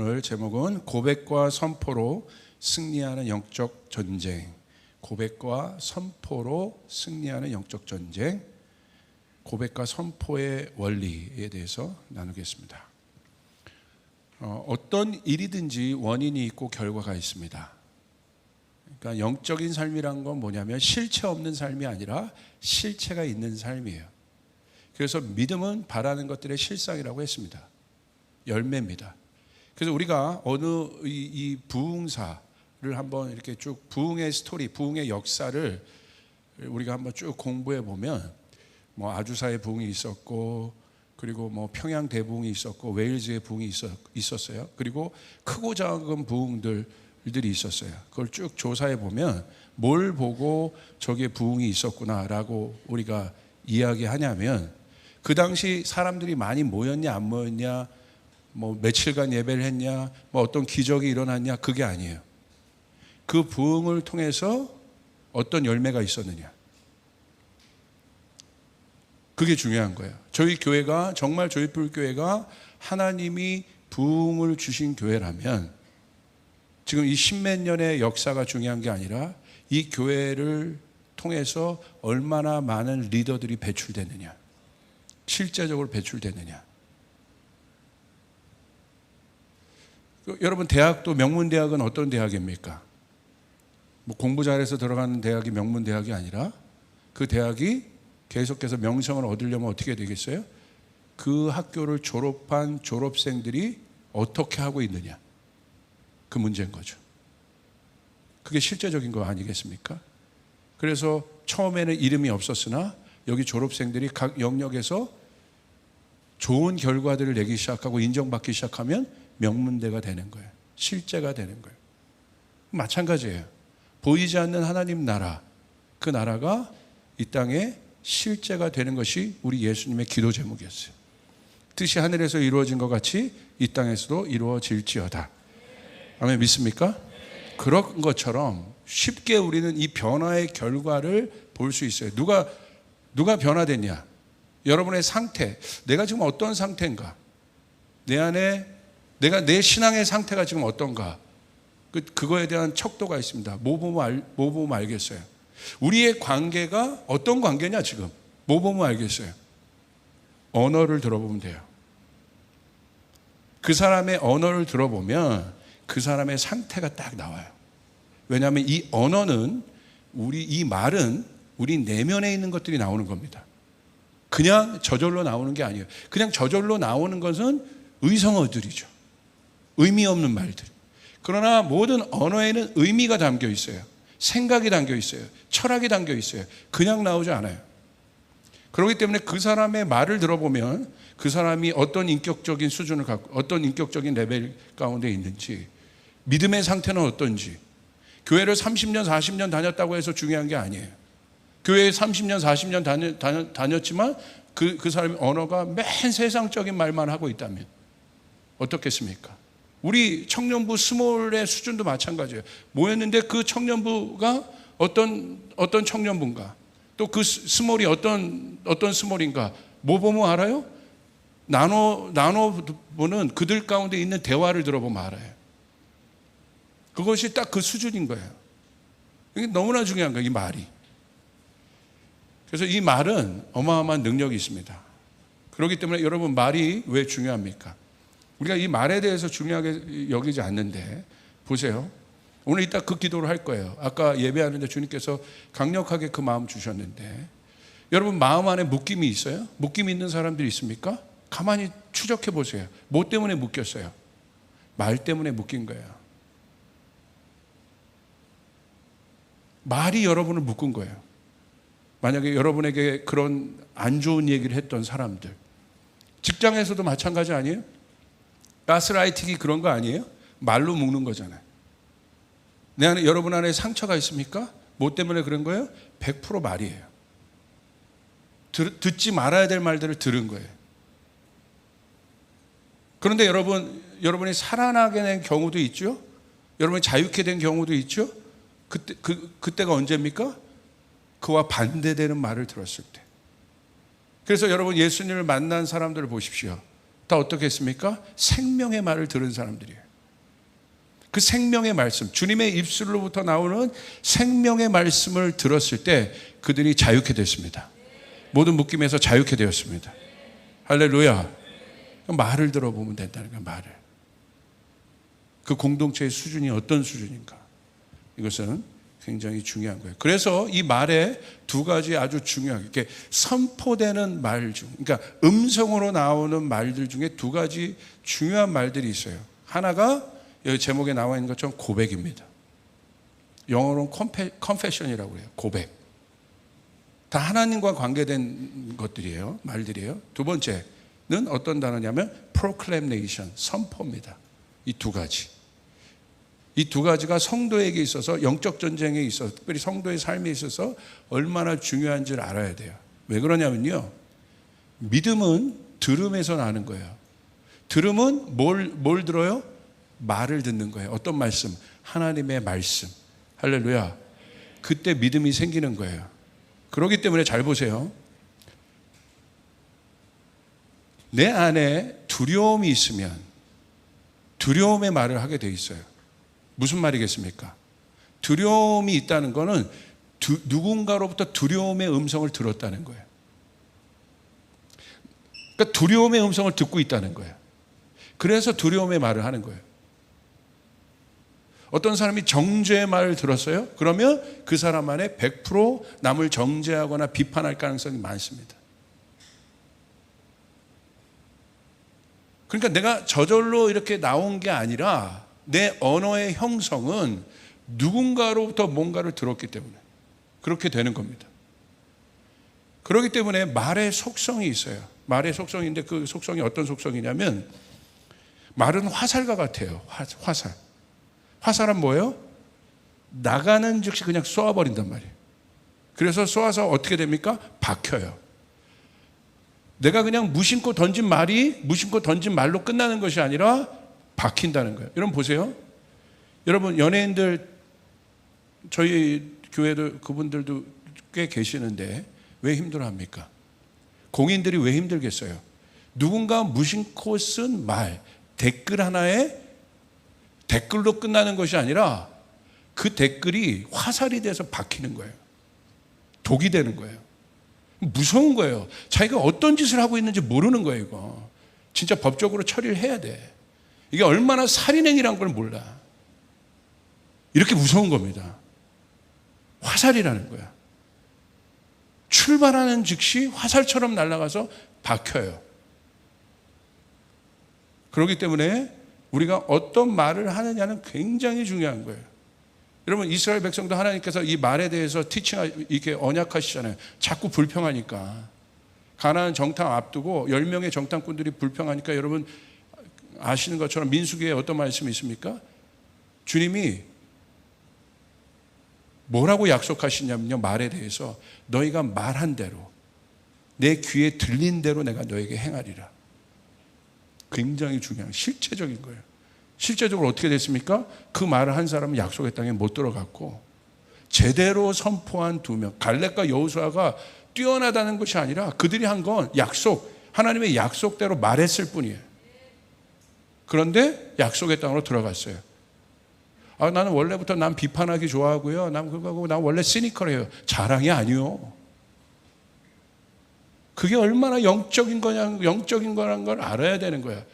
오늘 제목은 고백과 선포로 승리하는 영적 전쟁. 고백과 선포로 승리하는 영적 전쟁. 고백과 선포의 원리에 대해서 나누겠습니다. 어떤 일이든지 원인이 있고 결과가 있습니다. 그러니까 영적인 삶이란 건 뭐냐면 실체 없는 삶이 아니라 실체가 있는 삶이에요. 그래서 믿음은 바라는 것들의 실상이라고 했습니다. 열매입니다. 그래서 우리가 어느 이 부흥사를 한번 이렇게 쭉 부흥의 스토리, 부흥의 역사를 우리가 한번 쭉 공부해 보면 뭐 아주사의 부흥이 있었고, 그리고 뭐 평양 대부흥이 있었고, 웨일즈의 부흥이 있었어요. 그리고 크고 작은 부흥들이 있었어요. 그걸 쭉 조사해 보면 뭘 보고 저게 부흥이 있었구나라고 우리가 이야기하냐면, 그 당시 사람들이 많이 모였냐 안 모였냐, 뭐 며칠간 예배를 했냐, 뭐 어떤 기적이 일어났냐, 그게 아니에요. 그 부흥을 통해서 어떤 열매가 있었느냐, 그게 중요한 거예요. 저희 교회가 정말 조이풀 교회가 하나님이 부흥을 주신 교회라면 지금 이 십몇 년의 역사가 중요한 게 아니라 이 교회를 통해서 얼마나 많은 리더들이 배출되느냐, 실제적으로 배출되느냐. 여러분, 대학도 명문대학은 어떤 대학입니까? 뭐 공부 잘해서 들어가는 대학이 명문대학이 아니라 그 대학이 계속해서 명성을 얻으려면 어떻게 되겠어요? 그 학교를 졸업한 졸업생들이 어떻게 하고 있느냐, 그 문제인 거죠. 그게 실제적인 거 아니겠습니까? 그래서 처음에는 이름이 없었으나 여기 졸업생들이 각 영역에서 좋은 결과들을 내기 시작하고 인정받기 시작하면 명문대가 되는 거예요. 실제가 되는 거예요. 마찬가지예요. 보이지 않는 하나님 나라, 그 나라가 이 땅에 실제가 되는 것이 우리 예수님의 기도 제목이었어요. 뜻이 하늘에서 이루어진 것 같이 이 땅에서도 이루어질지어다. 아멘, 믿습니까? 그런 것처럼 쉽게 우리는 이 변화의 결과를 볼 수 있어요. 누가 변화됐냐? 여러분의 상태, 내가 지금 어떤 상태인가? 내 안에 내 신앙의 상태가 지금 어떤가? 그거에 대한 척도가 있습니다. 뭐 보면 알겠어요. 우리의 관계가 어떤 관계냐 지금? 뭐 보면 알겠어요. 언어를 들어보면 돼요. 그 사람의 언어를 들어보면 그 사람의 상태가 딱 나와요. 왜냐하면 이 언어는 이 말은 우리 내면에 있는 것들이 나오는 겁니다. 그냥 저절로 나오는 게 아니에요. 그냥 저절로 나오는 것은 의성어들이죠. 의미 없는 말들. 그러나 모든 언어에는 의미가 담겨 있어요. 생각이 담겨 있어요. 철학이 담겨 있어요. 그냥 나오지 않아요. 그렇기 때문에 그 사람의 말을 들어보면 그 사람이 어떤 인격적인 수준을 갖고 어떤 인격적인 레벨 가운데 있는지, 믿음의 상태는 어떤지. 교회를 30년 40년 다녔다고 해서 중요한 게 아니에요. 교회에 30년 40년 다녔지만 그 사람의 언어가 맨 세상적인 말만 하고 있다면 어떻겠습니까? 우리 청년부 스몰의 수준도 마찬가지예요. 모였는데 그 청년부가 어떤 청년부인가, 또 그 스몰이 어떤 스몰인가, 뭐 보면 알아요? 나눠보는 그들 가운데 있는 대화를 들어보면 알아요. 그것이 딱 그 수준인 거예요. 이게 너무나 중요한 거예요, 이 말이. 그래서 이 말은 어마어마한 능력이 있습니다. 그렇기 때문에 여러분, 말이 왜 중요합니까? 우리가 이 말에 대해서 중요하게 여기지 않는데, 보세요. 오늘 이따 그 기도를 할 거예요. 아까 예배하는데 주님께서 강력하게 그 마음 주셨는데, 여러분 마음 안에 묶임이 있어요? 묶임이 있는 사람들이 있습니까? 가만히 추적해 보세요. 뭐 때문에 묶였어요? 말 때문에 묶인 거예요. 말이 여러분을 묶은 거예요. 만약에 여러분에게 그런 안 좋은 얘기를 했던 사람들, 직장에서도 마찬가지 아니에요? 가스라이팅이 그런 거 아니에요? 말로 묶는 거잖아요. 여러분 안에 상처가 있습니까? 뭐 때문에 그런 거예요? 100% 말이에요. 듣지 말아야 될 말들을 들은 거예요. 그런데 여러분이 살아나게 된 경우도 있죠? 여러분이 자유케 된 경우도 있죠? 그때가 언제입니까? 그와 반대되는 말을 들었을 때. 그래서 여러분, 예수님을 만난 사람들을 보십시오. 다 어떻게 했습니까? 생명의 말을 들은 사람들이에요. 그 생명의 말씀, 주님의 입술로부터 나오는 생명의 말씀을 들었을 때 그들이 자유케 됐습니다. 모든 묶임에서 자유케 되었습니다. 할렐루야. 말을 들어보면 된다는 거예요. 말을. 그 공동체의 수준이 어떤 수준인가, 이것은 굉장히 중요한 거예요. 그래서 이 말에 두 가지 아주 중요하게 이렇게 선포되는 말 중, 그러니까 음성으로 나오는 말들 중에 두 가지 중요한 말들이 있어요. 하나가 여기 제목에 나와 있는 것처럼 고백입니다. 영어로는 confession이라고 해요. 고백. 다 하나님과 관계된 것들이에요. 말들이에요. 두 번째는 어떤 단어냐면 proclamation, 선포입니다. 이 두 가지. 이 두 가지가 성도에게 있어서, 영적 전쟁에 있어서, 특별히 성도의 삶에 있어서 얼마나 중요한지를 알아야 돼요. 왜 그러냐면요, 믿음은 들음에서 나는 거예요. 들음은 뭘 들어요? 말을 듣는 거예요. 어떤 말씀? 하나님의 말씀. 할렐루야. 그때 믿음이 생기는 거예요. 그렇기 때문에 잘 보세요. 내 안에 두려움이 있으면 두려움의 말을 하게 돼 있어요. 무슨 말이겠습니까? 두려움이 있다는 것은 누군가로부터 두려움의 음성을 들었다는 거예요. 그러니까 두려움의 음성을 듣고 있다는 거예요. 그래서 두려움의 말을 하는 거예요. 어떤 사람이 정죄의 말을 들었어요? 그러면 그 사람 안에 100% 남을 정죄하거나 비판할 가능성이 많습니다. 그러니까 내가 저절로 이렇게 나온 게 아니라 내 언어의 형성은 누군가로부터 뭔가를 들었기 때문에 그렇게 되는 겁니다. 그렇기 때문에 말의 속성이 있어요. 말의 속성인데 그 속성이 어떤 속성이냐면, 말은 화살과 같아요. 화살. 화살은 뭐예요? 나가는 즉시 그냥 쏘아버린단 말이에요. 그래서 쏘아서 어떻게 됩니까? 박혀요. 내가 그냥 무심코 던진 말이 무심코 던진 말로 끝나는 것이 아니라 박힌다는 거예요. 여러분 보세요. 여러분 연예인들, 저희 교회도 그분들도 꽤 계시는데 왜 힘들어합니까? 공인들이 왜 힘들겠어요? 누군가 무심코 쓴 말, 댓글 하나에 댓글로 끝나는 것이 아니라 그 댓글이 화살이 돼서 박히는 거예요. 독이 되는 거예요. 무서운 거예요. 자기가 어떤 짓을 하고 있는지 모르는 거예요. 이거 진짜 법적으로 처리를 해야 돼. 이게 얼마나 살인행위란 걸 몰라. 이렇게 무서운 겁니다. 화살이라는 거야. 출발하는 즉시 화살처럼 날아가서 박혀요. 그렇기 때문에 우리가 어떤 말을 하느냐는 굉장히 중요한 거예요. 여러분 이스라엘 백성도 하나님께서 이 말에 대해서 이렇게 언약하시잖아요. 자꾸 불평하니까. 가나안 정탐 앞두고 10명의 정탐꾼들이 불평하니까 여러분 아시는 것처럼 민수기에 어떤 말씀이 있습니까? 주님이 뭐라고 약속하시냐면요, 말에 대해서 너희가 말한 대로 내 귀에 들린 대로 내가 너에게 행하리라. 굉장히 중요한 실체적인 거예요. 실제적으로 어떻게 됐습니까? 그 말을 한 사람은 약속의 땅에 못 들어갔고, 제대로 선포한 2명, 갈렙과 여호수아가 뛰어나다는 것이 아니라 그들이 한 건 하나님의 약속대로 말했을 뿐이에요. 그런데 약속의 땅으로 들어갔어요. 나는 원래부터 난 비판하기 좋아하고요. 난 원래 시니컬해요. 자랑이 아니요. 그게 얼마나 영적인 거라는 걸 알아야 되는 거야.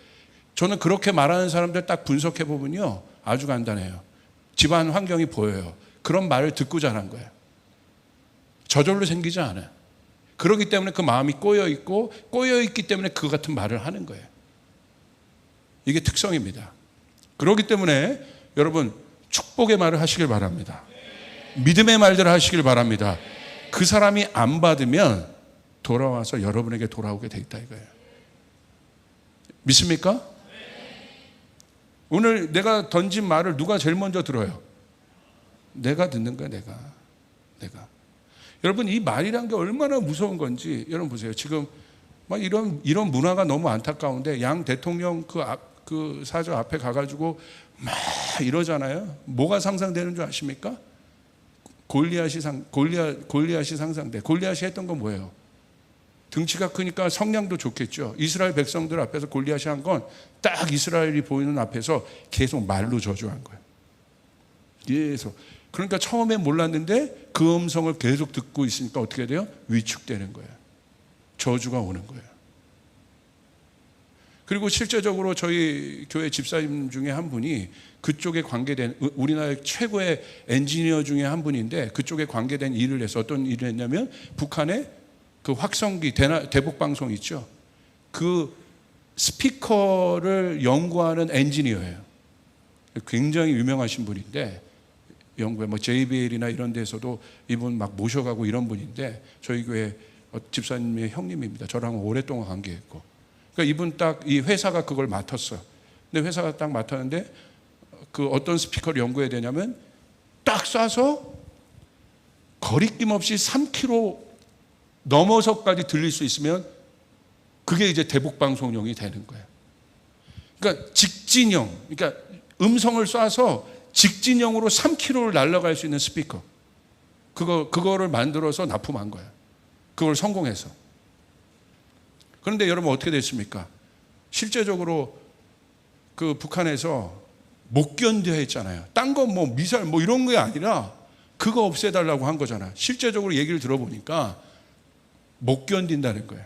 저는 그렇게 말하는 사람들 딱 분석해 보면요, 아주 간단해요. 집안 환경이 보여요. 그런 말을 듣고 자란 거예요. 저절로 생기지 않아요. 그렇기 때문에 그 마음이 꼬여있기 때문에 그 같은 말을 하는 거예요. 이게 특성입니다. 그렇기 때문에 여러분 축복의 말을 하시길 바랍니다. 믿음의 말들을 하시길 바랍니다. 그 사람이 안 받으면 돌아와서 여러분에게 돌아오게 돼 있다 이거예요. 믿습니까? 오늘 내가 던진 말을 누가 제일 먼저 들어요? 내가 듣는 거야. 내가. 여러분 이 말이란 게 얼마나 무서운 건지 여러분 보세요. 지금 막 이런 문화가 너무 안타까운데, 양 대통령 그 사저 앞에 가가지고 막 이러잖아요. 뭐가 상상되는 줄 아십니까? 골리앗이 상상돼. 골리앗이 했던 건 뭐예요? 등치가 크니까 성량도 좋겠죠. 이스라엘 백성들 앞에서 골리앗이 한 건 딱 이스라엘이 보이는 앞에서 계속 말로 저주한 거예요. 계속. 그러니까 처음에 몰랐는데 그 음성을 계속 듣고 있으니까 어떻게 돼요? 위축되는 거예요. 저주가 오는 거예요. 그리고 실제적으로 저희 교회 집사님 중에 한 분이 그쪽에 관계된, 우리나라의 최고의 엔지니어 중에 한 분인데 그쪽에 관계된 일을 해서 어떤 일을 했냐면 북한의 그 확성기 대북방송 있죠. 그 스피커를 연구하는 엔지니어예요. 굉장히 유명하신 분인데 영국의 뭐 JBL이나 이런 데서도 이분 막 모셔가고 이런 분인데 저희 교회 집사님의 형님입니다. 저랑 오랫동안 관계했고. 그러니까 이분 딱 이 회사가 그걸 맡았어요. 근데 회사가 딱 맡았는데 그 어떤 스피커를 연구해야 되냐면 딱 쏴서 거리낌 없이 3km 넘어서까지 들릴 수 있으면 그게 이제 대북방송용이 되는 거예요. 그러니까 직진형, 그러니까 음성을 쏴서 직진형으로 3km를 날아갈 수 있는 스피커. 그거를 만들어서 납품한 거예요. 그걸 성공해서. 그런데 여러분 어떻게 됐습니까? 실제적으로 그 북한에서 못 견뎌 했잖아요. 딴 거 뭐 미사일 뭐 이런 게 아니라 그거 없애달라고 한 거잖아요. 실제적으로 얘기를 들어보니까 못 견딘다는 거예요.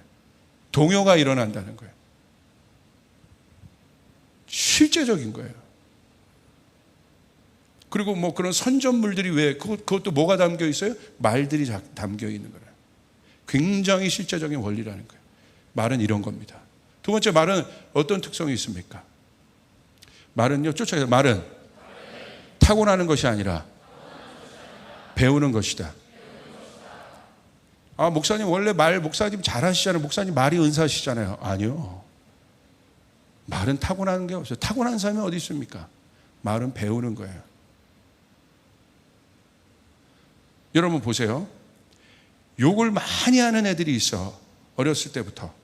동요가 일어난다는 거예요. 실제적인 거예요. 그리고 뭐 그런 선전물들이 왜 그것도 뭐가 담겨 있어요? 말들이 담겨 있는 거예요. 굉장히 실제적인 원리라는 거예요. 말은 이런 겁니다. 두 번째, 말은 어떤 특성이 있습니까? 말은요, 쫓아가요. 말은 타고나는 것이 아니라 배우는 것이다. 아, 목사님 원래 목사님 잘하시잖아요. 목사님 말이 은사시잖아요. 아니요. 말은 타고나는 게 없어요. 타고난 사람이 어디 있습니까? 말은 배우는 거예요. 여러분 보세요. 욕을 많이 하는 애들이 있어. 어렸을 때부터.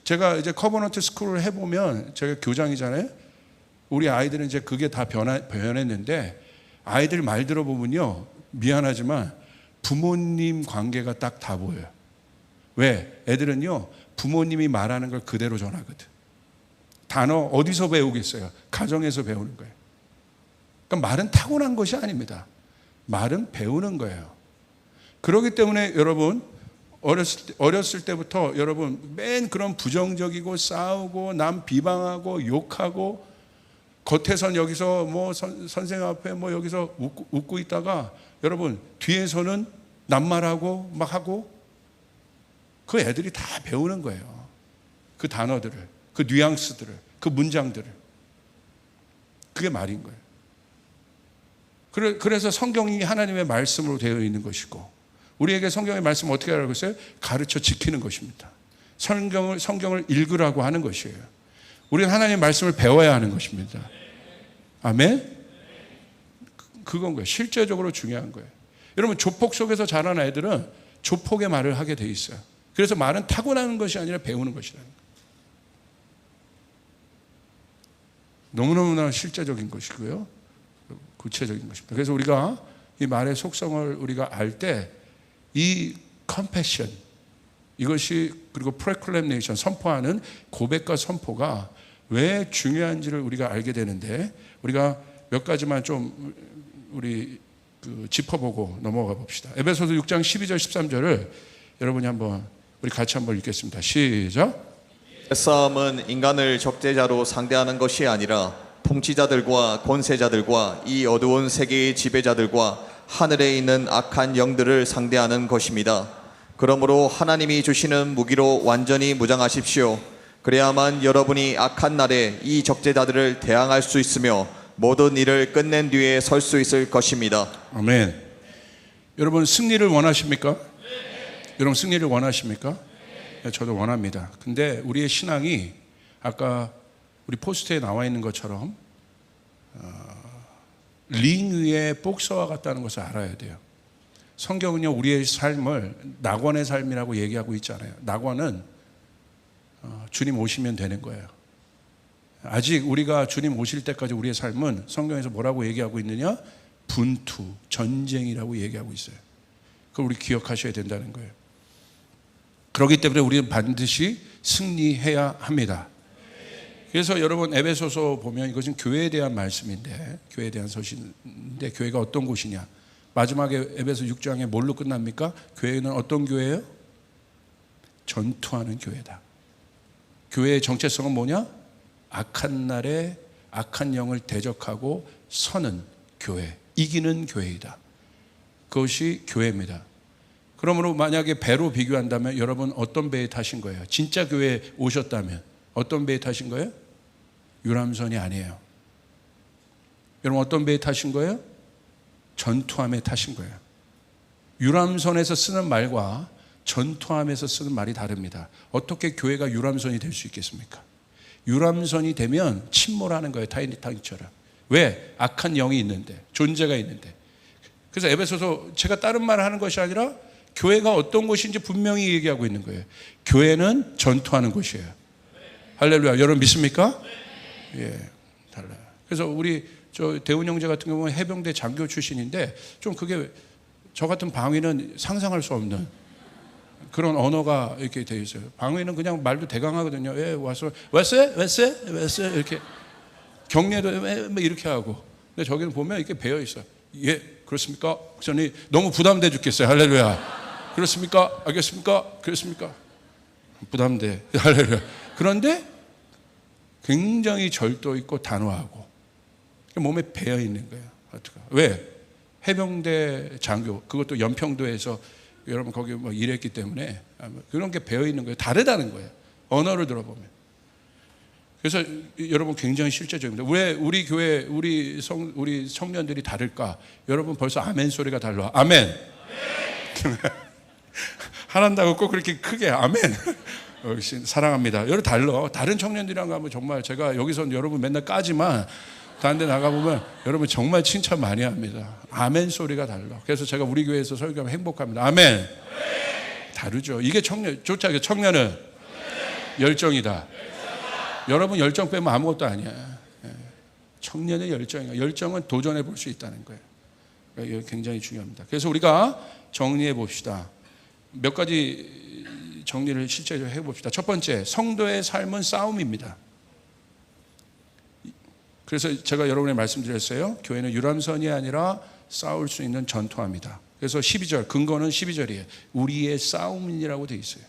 제가 이제 커버넌트 스쿨을 해보면 제가 교장이잖아요. 우리 아이들은 이제 그게 다 변했는데 아이들 말 들어보면요. 미안하지만 부모님 관계가 딱 다 보여요. 왜? 애들은요. 부모님이 말하는 걸 그대로 전하거든. 단어 어디서 배우겠어요? 가정에서 배우는 거예요. 그러니까 말은 타고난 것이 아닙니다. 말은 배우는 거예요. 그렇기 때문에 여러분 어렸을 때부터 여러분 맨 그런 부정적이고 싸우고 남 비방하고 욕하고 겉에선 여기서 뭐 선생 앞에 뭐 여기서 웃고 있다가 여러분 뒤에서는 낱말하고 막 하고 그 애들이 다 배우는 거예요. 그 단어들을, 그 뉘앙스들을, 그 문장들을. 그게 말인 거예요. 그래서 성경이 하나님의 말씀으로 되어 있는 것이고 우리에게 성경의 말씀을 어떻게 하라고 했어요? 가르쳐 지키는 것입니다. 성경을 읽으라고 하는 것이에요. 우리는 하나님의 말씀을 배워야 하는 것입니다. 아멘? 그건 거예요. 실제적으로 중요한 거예요. 여러분 조폭 속에서 자란 아이들은 조폭의 말을 하게 돼 있어요. 그래서 말은 타고나는 것이 아니라 배우는 것이라는 거예요. 너무너무나 실제적인 것이고요. 구체적인 것입니다. 그래서 우리가 이 말의 속성을 우리가 알 때 이 컴패션 이것이 그리고 프로클레이션 선포하는 고백과 선포가 왜 중요한지를 우리가 알게 되는데 우리가 몇 가지만 좀 우리 짚어보고 넘어가 봅시다. 에베소서 6장 12절 13절을 여러분이 한번 우리 같이 한번 읽겠습니다. 시작. 싸움은 인간을 적대자로 상대하는 것이 아니라 통치자들과 권세자들과 이 어두운 세계의 지배자들과 하늘에 있는 악한 영들을 상대하는 것입니다. 그러므로 하나님이 주시는 무기로 완전히 무장하십시오. 그래야만 여러분이 악한 날에 이 적대자들을 대항할 수 있으며 모든 일을 끝낸 뒤에 설 수 있을 것입니다. 아멘. 여러분 승리를 원하십니까? 네. 여러분 승리를 원하십니까? 네. 저도 원합니다. 근데 우리의 신앙이 아까 우리 포스트에 나와 있는 것처럼 링 위에 복서와 같다는 것을 알아야 돼요. 성경은요 우리의 삶을 낙원의 삶이라고 얘기하고 있잖아요. 낙원은 주님 오시면 되는 거예요. 아직 우리가 주님 오실 때까지 우리의 삶은 성경에서 뭐라고 얘기하고 있느냐? 분투, 전쟁이라고 얘기하고 있어요. 그걸 우리 기억하셔야 된다는 거예요. 그렇기 때문에 우리는 반드시 승리해야 합니다. 그래서 여러분 에베소서 보면 이것은 교회에 대한 말씀인데, 교회에 대한 서신인데, 교회가 어떤 곳이냐? 마지막에 에베소 6장에 뭘로 끝납니까? 교회는 어떤 교회예요? 전투하는 교회다. 교회의 정체성은 뭐냐? 악한 날에 악한 영을 대적하고 서는 교회, 이기는 교회이다. 그것이 교회입니다. 그러므로 만약에 배로 비교한다면 여러분 어떤 배에 타신 거예요? 진짜 교회에 오셨다면 어떤 배에 타신 거예요? 유람선이 아니에요. 여러분 어떤 배에 타신 거예요? 전투함에 타신 거예요. 유람선에서 쓰는 말과 전투함에서 쓰는 말이 다릅니다. 어떻게 교회가 유람선이 될 수 있겠습니까? 유람선이 되면 침몰하는 거예요. 타이타닉처럼. 왜? 악한 영이 있는데, 존재가 있는데. 그래서 에베소서 제가 다른 말을 하는 것이 아니라 교회가 어떤 곳인지 분명히 얘기하고 있는 거예요. 교회는 전투하는 곳이에요. 할렐루야. 여러분 믿습니까? 예, 달라요. 그래서 우리 대훈 형제 같은 경우는 해병대 장교 출신인데 좀 그게 저 같은 방위는 상상할 수 없는 그런 언어가 이렇게 되어 있어요. 방위는 그냥 말도 대강하거든요. 예, 왔어요 이렇게 격려도 뭐 이렇게 하고. 근데 저기는 보면 이렇게 배어 있어요. 예, 그렇습니까? 목사님 너무 부담돼 죽겠어요. 할렐루야. 그렇습니까? 알겠습니까? 그렇습니까? 부담돼. 할렐루야. 그런데 굉장히 절도 있고 단호하고 몸에 배어 있는 거예요. 왜? 해병대 장교, 그것도 연평도에서 여러분 거기 뭐 일했기 때문에 그런 게 배어 있는 거예요. 다르다는 거예요. 언어를 들어보면. 그래서 여러분 굉장히 실제적입니다. 왜 우리 교회 우리 청년들이 다를까? 여러분 벌써 아멘 소리가 달라. 아멘. 하란다고 꼭 그렇게 크게 아멘. 사랑합니다. 여러분 달라. 다른 청년들이랑 가면 정말 제가 여기서 여러분 맨날 까지만 다른 데 나가보면 여러분 정말 칭찬 많이 합니다. 아멘 소리가 달라. 그래서 제가 우리 교회에서 설교하면 행복합니다. 아멘. 다르죠. 이게 청년, 좋죠. 청년은 열정이다. 여러분 열정 빼면 아무것도 아니야. 청년의 열정이야. 열정은 도전해 볼 수 있다는 거예요. 이게 굉장히 중요합니다. 그래서 우리가 정리해 봅시다. 몇 가지 정리를 실제로 해봅시다. 첫 번째, 성도의 삶은 싸움입니다. 그래서 제가 여러분에 말씀드렸어요. 교회는 유람선이 아니라 싸울 수 있는 전투함이다. 그래서 12절, 근거는 12절이에요. 우리의 싸움이라고 되어 있어요.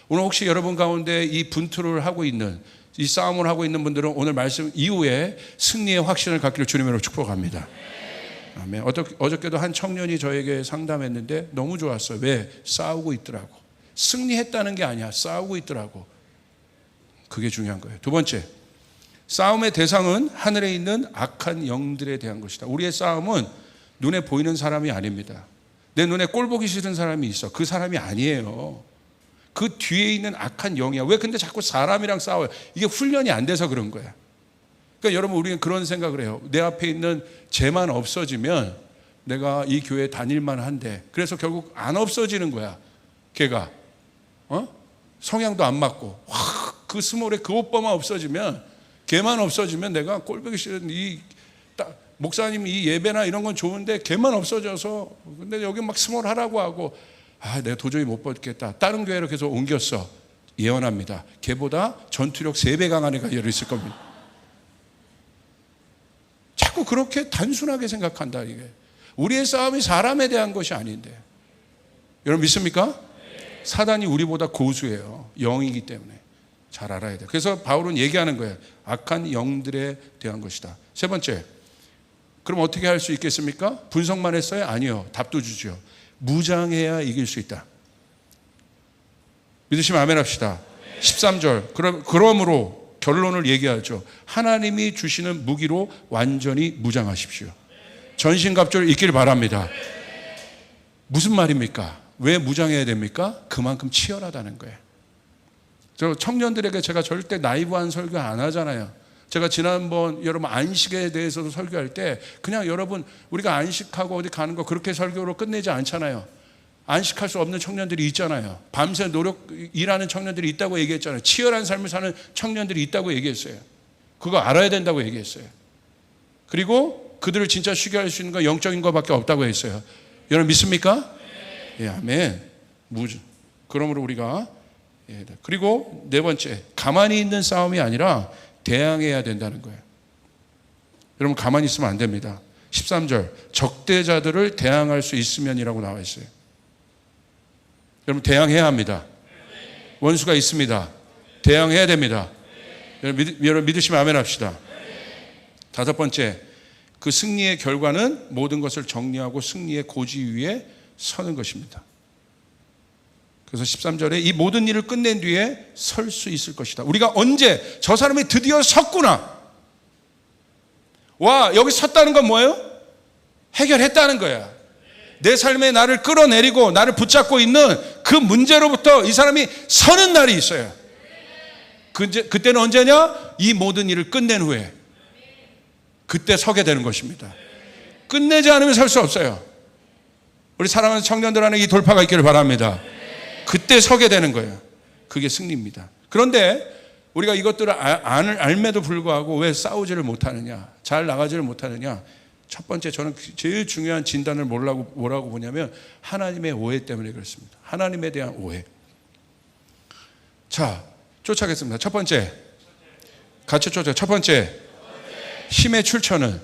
오늘 혹시 여러분 가운데 이 분투를 하고 있는, 이 싸움을 하고 있는 분들은 오늘 말씀 이후에 승리의 확신을 갖기를 주님으로 축복합니다. 아멘. 어저께도 한 청년이 저에게 상담했는데 너무 좋았어요. 왜? 싸우고 있더라고. 승리했다는 게 아니야. 싸우고 있더라고. 그게 중요한 거예요. 두 번째, 싸움의 대상은 하늘에 있는 악한 영들에 대한 것이다. 우리의 싸움은 눈에 보이는 사람이 아닙니다. 내 눈에 꼴 보기 싫은 사람이 있어. 그 사람이 아니에요. 그 뒤에 있는 악한 영이야. 왜 근데 자꾸 사람이랑 싸워요? 이게 훈련이 안 돼서 그런 거야. 그러니까 여러분 우리는 그런 생각을 해요. 내 앞에 있는 죄만 없어지면 내가 이 교회에 다닐만 한데, 그래서 결국 안 없어지는 거야. 걔가 성향도 안 맞고 그 스몰의 그 오빠만 없어지면, 걔만 없어지면 내가 꼴보기 싫은 목사님 이 예배나 이런 건 좋은데 걔만 없어져서, 근데 여기 막 스몰 하라고 하고 내가 도저히 못 버티겠다. 다른 교회로 계속 옮겼어. 예언합니다. 걔보다 전투력 3배 강한 애가 있을 겁니다. 자꾸 그렇게 단순하게 생각한다. 이게 우리의 싸움이 사람에 대한 것이 아닌데, 여러분 믿습니까? 사단이 우리보다 고수예요. 영이기 때문에 잘 알아야 돼요. 그래서 바울은 얘기하는 거예요. 악한 영들에 대한 것이다. 세 번째, 그럼 어떻게 할 수 있겠습니까? 분석만 했어요? 아니요. 답도 주죠. 무장해야 이길 수 있다. 믿으시면 아멘 합시다. 13절. 그러므로 결론을 얘기하죠. 하나님이 주시는 무기로 완전히 무장하십시오. 전신갑주를 입길 바랍니다. 무슨 말입니까? 왜 무장해야 됩니까? 그만큼 치열하다는 거예요. 저 청년들에게 제가 절대 나이브한 설교 안 하잖아요. 제가 지난번 여러분 안식에 대해서도 설교할 때 그냥 여러분 우리가 안식하고 어디 가는 거 그렇게 설교로 끝내지 않잖아요. 안식할 수 없는 청년들이 있잖아요. 밤새 일하는 청년들이 있다고 얘기했잖아요. 치열한 삶을 사는 청년들이 있다고 얘기했어요. 그거 알아야 된다고 얘기했어요. 그리고 그들을 진짜 쉬게 할 수 있는 건 영적인 것밖에 없다고 했어요. 여러분 믿습니까? 예, 아멘. 그러므로 우리가, 그리고 네 번째, 가만히 있는 싸움이 아니라 대항해야 된다는 거예요. 여러분 가만히 있으면 안 됩니다. 13절 적대자들을 대항할 수 있으면이라고 나와 있어요. 여러분 대항해야 합니다. 원수가 있습니다. 대항해야 됩니다. 여러분 믿으시면 아멘 합시다. 다섯 번째, 그 승리의 결과는 모든 것을 정리하고 승리의 고지 위에 서는 것입니다. 그래서 13절에 이 모든 일을 끝낸 뒤에 설 수 있을 것이다. 우리가 언제 저 사람이 드디어 섰구나. 와, 여기 섰다는 건 뭐예요? 해결했다는 거야. 내 삶에 나를 끌어내리고 나를 붙잡고 있는 그 문제로부터 이 사람이 서는 날이 있어요. 그때는 언제냐? 이 모든 일을 끝낸 후에 그때 서게 되는 것입니다. 끝내지 않으면 설 수 없어요. 우리 사랑하는 청년들 안에 이 돌파가 있기를 바랍니다. 그때 서게 되는 거예요. 그게 승리입니다. 그런데 우리가 이것들을 알매도 불구하고 왜 싸우지를 못하느냐, 잘 나가지를 못하느냐. 첫 번째, 저는 제일 중요한 진단을 뭐라고 보냐면 하나님의 오해 때문에 그렇습니다. 하나님에 대한 오해. 자, 쫓아가겠습니다. 첫 번째, 같이 쫓아. 첫 번째, 힘의 출처는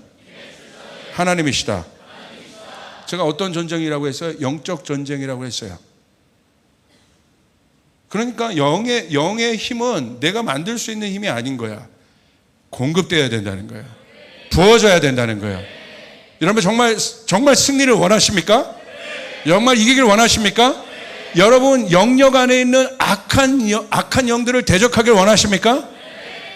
하나님이시다. 제가 어떤 전쟁이라고 했어요? 영적 전쟁이라고 했어요. 그러니까 영의 힘은 내가 만들 수 있는 힘이 아닌 거야. 공급되어야 된다는 거예요. 부어져야 된다는 거예요. 여러분 정말 승리를 원하십니까? 정말 이기기를 원하십니까? 여러분 영역 안에 있는 악한 영들을 대적하길 원하십니까?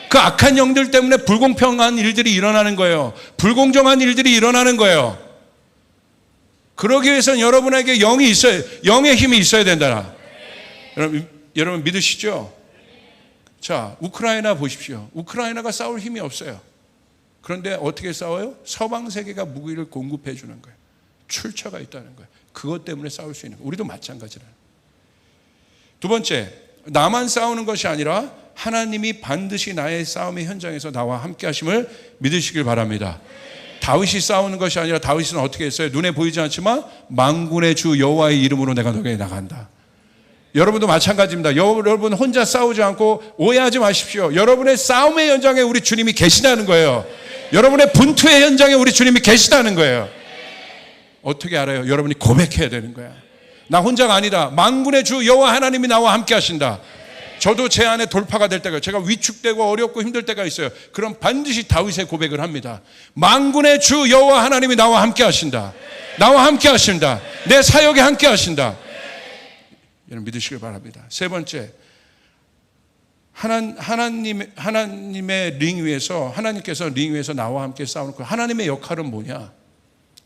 그 악한 영들 때문에 불공평한 일들이 일어나는 거예요. 불공정한 일들이 일어나는 거예요. 그러기 위해서는 여러분에게 영이 있어야, 영의 힘이 있어야 된다. 여러분 믿으시죠? 자, 우크라이나 보십시오. 우크라이나가 싸울 힘이 없어요. 그런데 어떻게 싸워요? 서방 세계가 무기를 공급해 주는 거예요. 출처가 있다는 거예요. 그것 때문에 싸울 수 있는 거예요. 우리도 마찬가지라. 두 번째, 나만 싸우는 것이 아니라 하나님이 반드시 나의 싸움의 현장에서 나와 함께 하심을 믿으시길 바랍니다. 다윗이 싸우는 것이 아니라 다윗은 어떻게 했어요? 눈에 보이지 않지만 만군의 주 여호와의 이름으로 내가 너에게 나간다. 여러분도 마찬가지입니다. 여러분 혼자 싸우지 않고 오해하지 마십시오. 여러분의 싸움의 현장에 우리 주님이 계시다는 거예요. 여러분의 분투의 현장에 우리 주님이 계시다는 거예요. 어떻게 알아요? 여러분이 고백해야 되는 거야. 나 혼자가 아니다. 만군의 주 여호와 하나님이 나와 함께 하신다. 저도 제 안에 돌파가 될 때가, 제가 위축되고 어렵고 힘들 때가 있어요. 그럼 반드시 다윗의 고백을 합니다. 만군의 주 여호와 하나님이 나와 함께 하신다. 나와 함께 하신다. 내 사역에 함께 하신다. 여러분 믿으시길 바랍니다. 세 번째, 하나님의 링 위에서, 하나님께서 링 위에서 나와 함께 싸우는 거. 하나님의 역할은 뭐냐?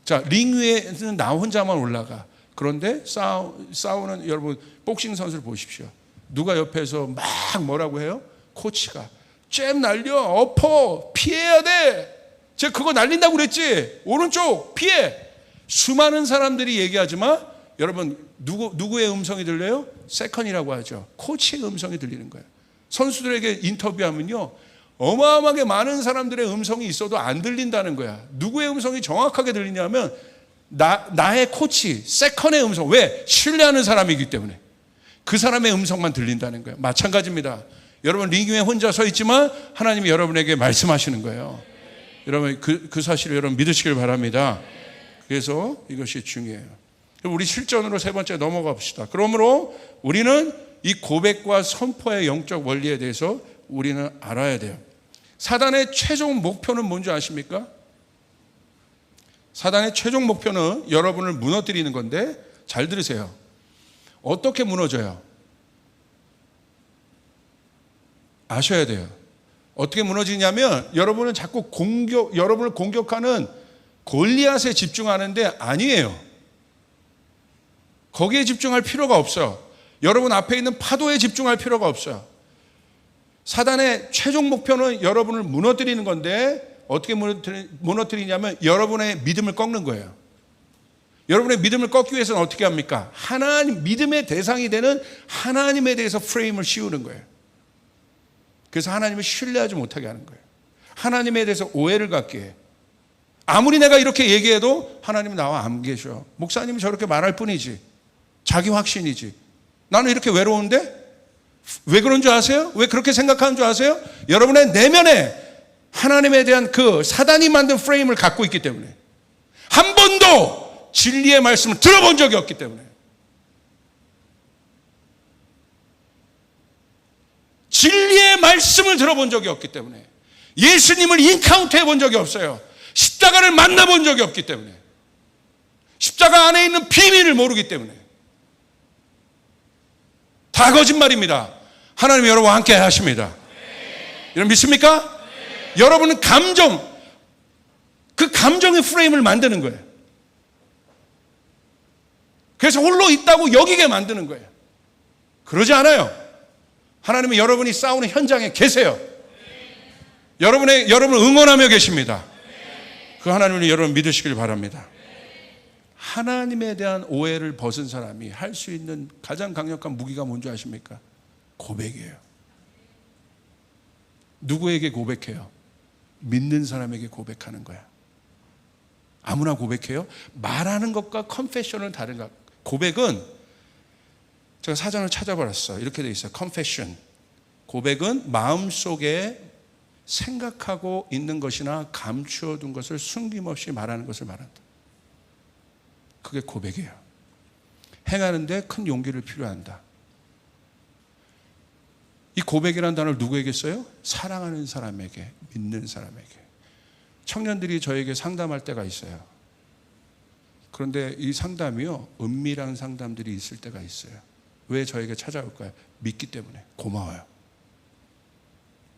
자, 링 위에는 나 혼자만 올라가. 그런데 싸우는 여러분 복싱 선수를 보십시오. 누가 옆에서 막 뭐라고 해요? 코치가 잽 날려, 엎어, 피해야 돼. 제가 그거 날린다고 그랬지. 오른쪽 피해. 수많은 사람들이 얘기하지만 여러분 누구의 음성이 들려요? 세컨이라고 하죠. 코치의 음성이 들리는 거예요. 선수들에게 인터뷰하면요, 어마어마하게 많은 사람들의 음성이 있어도 안 들린다는 거야. 누구의 음성이 정확하게 들리냐면 나의 코치, 세컨의 음성. 왜? 신뢰하는 사람이기 때문에 그 사람의 음성만 들린다는 거예요. 마찬가지입니다. 여러분 링 위에 혼자 서 있지만 하나님이 여러분에게 말씀하시는 거예요. 여러분 그 사실을 여러분 믿으시길 바랍니다. 그래서 이것이 중요해요. 우리 실전으로 세 번째 넘어가 봅시다. 그러므로 우리는 이 고백과 선포의 영적 원리에 대해서 우리는 알아야 돼요. 사단의 최종 목표는 뭔지 아십니까? 사단의 최종 목표는 여러분을 무너뜨리는 건데 잘 들으세요. 어떻게 무너져요? 아셔야 돼요. 어떻게 무너지냐면 여러분은 자꾸 여러분을 공격하는 골리앗에 집중하는데 아니에요. 거기에 집중할 필요가 없어요. 여러분 앞에 있는 파도에 집중할 필요가 없어요. 사단의 최종 목표는 여러분을 무너뜨리는 건데 어떻게 무너뜨리냐면 여러분의 믿음을 꺾는 거예요. 여러분의 믿음을 꺾기 위해서는 어떻게 합니까? 하나님, 믿음의 대상이 되는 하나님에 대해서 프레임을 씌우는 거예요. 그래서 하나님을 신뢰하지 못하게 하는 거예요. 하나님에 대해서 오해를 갖게 해요. 아무리 내가 이렇게 얘기해도 하나님은 나와 안 계셔. 목사님이 저렇게 말할 뿐이지. 자기 확신이지. 나는 이렇게 외로운데? 왜 그런 줄 아세요? 왜 그렇게 생각하는 줄 아세요? 여러분의 내면에 하나님에 대한 그 사단이 만든 프레임을 갖고 있기 때문에, 한 번도 진리의 말씀을 들어본 적이 없기 때문에, 진리의 말씀을 들어본 적이 없기 때문에, 예수님을 인카운트 해본 적이 없어요. 십자가를 만나본 적이 없기 때문에, 십자가 안에 있는 비밀을 모르기 때문에. 다 거짓말입니다. 하나님이 여러분과 함께 하십니다. 여러분 믿습니까? 여러분은 그 감정의 프레임을 만드는 거예요. 그래서 홀로 있다고 여기게 만드는 거예요. 그러지 않아요. 하나님은 여러분이 싸우는 현장에 계세요. 여러분을 응원하며 계십니다. 그 하나님을 여러분 믿으시길 바랍니다. 하나님에 대한 오해를 벗은 사람이 할 수 있는 가장 강력한 무기가 뭔지 아십니까? 고백이에요. 누구에게 고백해요? 믿는 사람에게 고백하는 거야. 아무나 고백해요? 말하는 것과 컨페셔는 다른가? 고백은, 제가 사전을 찾아봤어요. 이렇게 돼 있어요. confession. 고백은 마음속에 생각하고 있는 것이나 감추어둔 것을 숨김없이 말하는 것을 말한다. 그게 고백이에요. 행하는데 큰 용기를 필요한다. 이 고백이라는 단어를 누구에게 써요? 사랑하는 사람에게, 믿는 사람에게. 청년들이 저에게 상담할 때가 있어요. 그런데 이 상담이요, 은밀한 상담들이 있을 때가 있어요. 왜 저에게 찾아올까요? 믿기 때문에. 고마워요.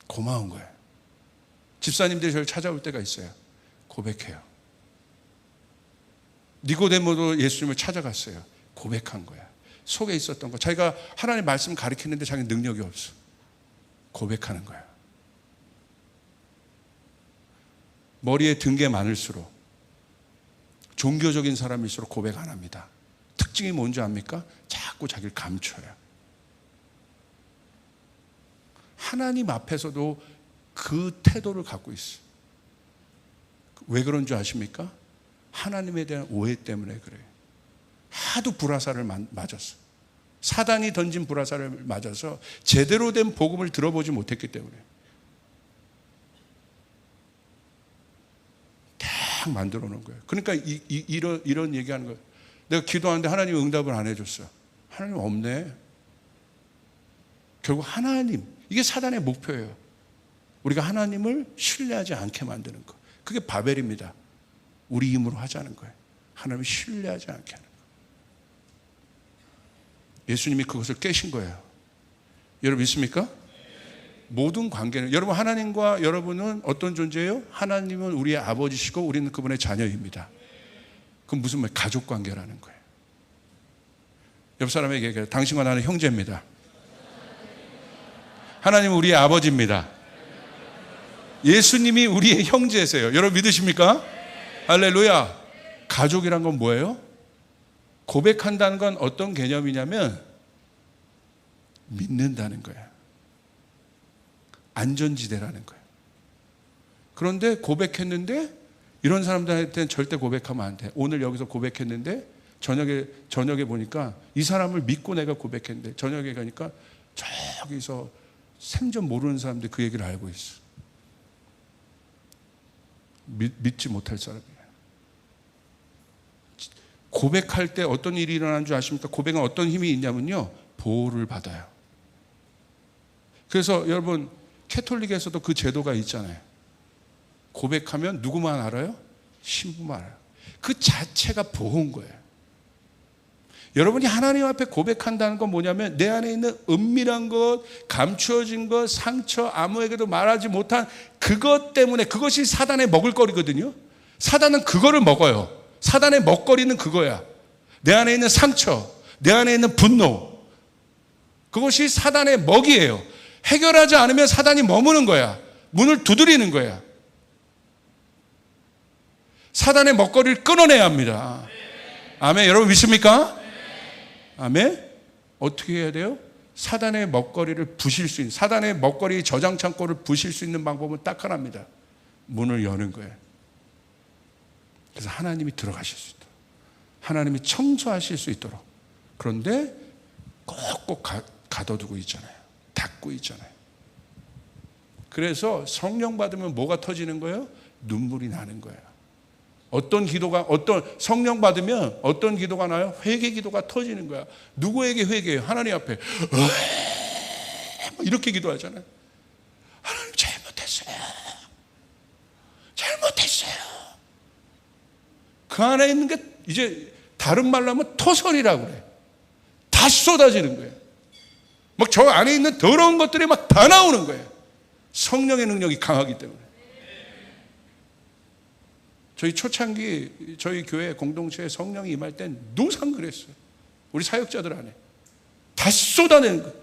고마운 거예요. 집사님들이 저를 찾아올 때가 있어요. 고백해요. 니고데모도 예수님을 찾아갔어요. 고백한 거야. 속에 있었던 거. 자기가 하나님의 말씀 가르치는데 자기 능력이 없어. 고백하는 거야. 머리에 든 게 많을수록, 종교적인 사람일수록 고백 안 합니다. 특징이 뭔지 압니까? 자꾸 자기를 감춰요. 하나님 앞에서도 그 태도를 갖고 있어요. 왜 그런 줄 아십니까? 하나님에 대한 오해 때문에 그래요. 하도 불화살을 맞았어. 사단이 던진 불화살을 맞아서 제대로 된 복음을 들어보지 못했기 때문에 딱 만들어 놓은 거예요. 그러니까 이런 얘기하는 거예요. 내가 기도하는데 하나님이 응답을 안 해줬어. 하나님 없네. 결국 하나님, 이게 사단의 목표예요. 우리가 하나님을 신뢰하지 않게 만드는 거. 그게 바벨입니다. 우리 힘으로 하자는 거예요. 하나님을 신뢰하지 않게 하는 거예요. 예수님이 그것을 깨신 거예요. 여러분 믿습니까? 모든 관계는, 여러분 하나님과 여러분은 어떤 존재예요? 하나님은 우리의 아버지시고 우리는 그분의 자녀입니다. 그건 무슨 말? 가족 관계라는 거예요. 옆 사람에게 얘기해요. 당신과 나는 형제입니다. 하나님은 우리의 아버지입니다. 예수님이 우리의 형제세요. 여러분 믿으십니까? 할렐루야. 가족이란 건 뭐예요? 고백한다는 건 어떤 개념이냐면 믿는다는 거예요. 안전지대라는 거예요. 그런데 고백했는데, 이런 사람들한테는 절대 고백하면 안 돼. 오늘 여기서 고백했는데 저녁에 보니까 이 사람을 믿고 내가 고백했는데 저녁에 가니까 저기서 생전 모르는 사람들이 그 얘기를 알고 있어. 믿지 못할 사람이에요. 고백할 때 어떤 일이 일어나는 줄 아십니까? 고백은 어떤 힘이 있냐면요, 보호를 받아요. 그래서 여러분 캐톨릭에서도 그 제도가 있잖아요. 고백하면 누구만 알아요? 신부만 알아요. 그 자체가 보호인 거예요. 여러분이 하나님 앞에 고백한다는 건 뭐냐면 내 안에 있는 은밀한 것, 감추어진 것, 상처, 아무에게도 말하지 못한 그것 때문에, 그것이 사단의 먹을거리거든요. 사단은 그거를 먹어요. 사단의 먹거리는 그거야. 내 안에 있는 상처, 내 안에 있는 분노, 그것이 사단의 먹이에요. 해결하지 않으면 사단이 머무는 거야. 문을 두드리는 거야. 사단의 먹거리를 끊어내야 합니다. 아멘. 여러분 믿습니까? 아멘. 어떻게 해야 돼요? 사단의 먹거리를 부실 수 있는, 사단의 먹거리 저장 창고를 부실 수 있는 방법은 딱 하나입니다. 문을 여는 거예요. 그래서 하나님이 들어가실 수 있도록, 하나님이 청소하실 수 있도록. 그런데 꼭꼭 가둬두고 있잖아요. 닫고 있잖아요. 그래서 성령 받으면 뭐가 터지는 거예요? 눈물이 나는 거예요. 성령 받으면 어떤 기도가 나요? 회개 기도가 터지는 거야. 누구에게 회개해요? 하나님 앞에 이렇게 기도하잖아요. 하나님 잘못했어요. 그 안에 있는 게 이제 다른 말로 하면 토설이라고 그래. 다 쏟아지는 거예요. 막 저 안에 있는 더러운 것들이 막 다 나오는 거예요. 성령의 능력이 강하기 때문에. 저희 초창기 저희 교회 공동체에 성령이 임할 땐 누상 그랬어요. 우리 사역자들 안에 다 쏟아내는 거예요.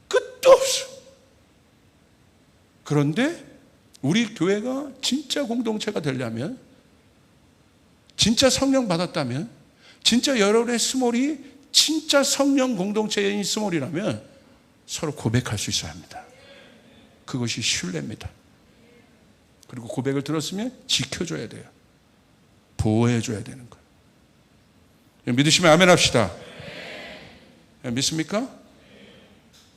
끝도 없어. 그런데 우리 교회가 진짜 공동체가 되려면, 진짜 성령 받았다면, 진짜 여러분의 스몰이 진짜 성령 공동체인 스몰이라면 서로 고백할 수 있어야 합니다. 그것이 신뢰입니다. 그리고 고백을 들었으면 지켜줘야 돼요. 보호해줘야 되는 거예요. 믿으시면 아멘 합시다. 믿습니까?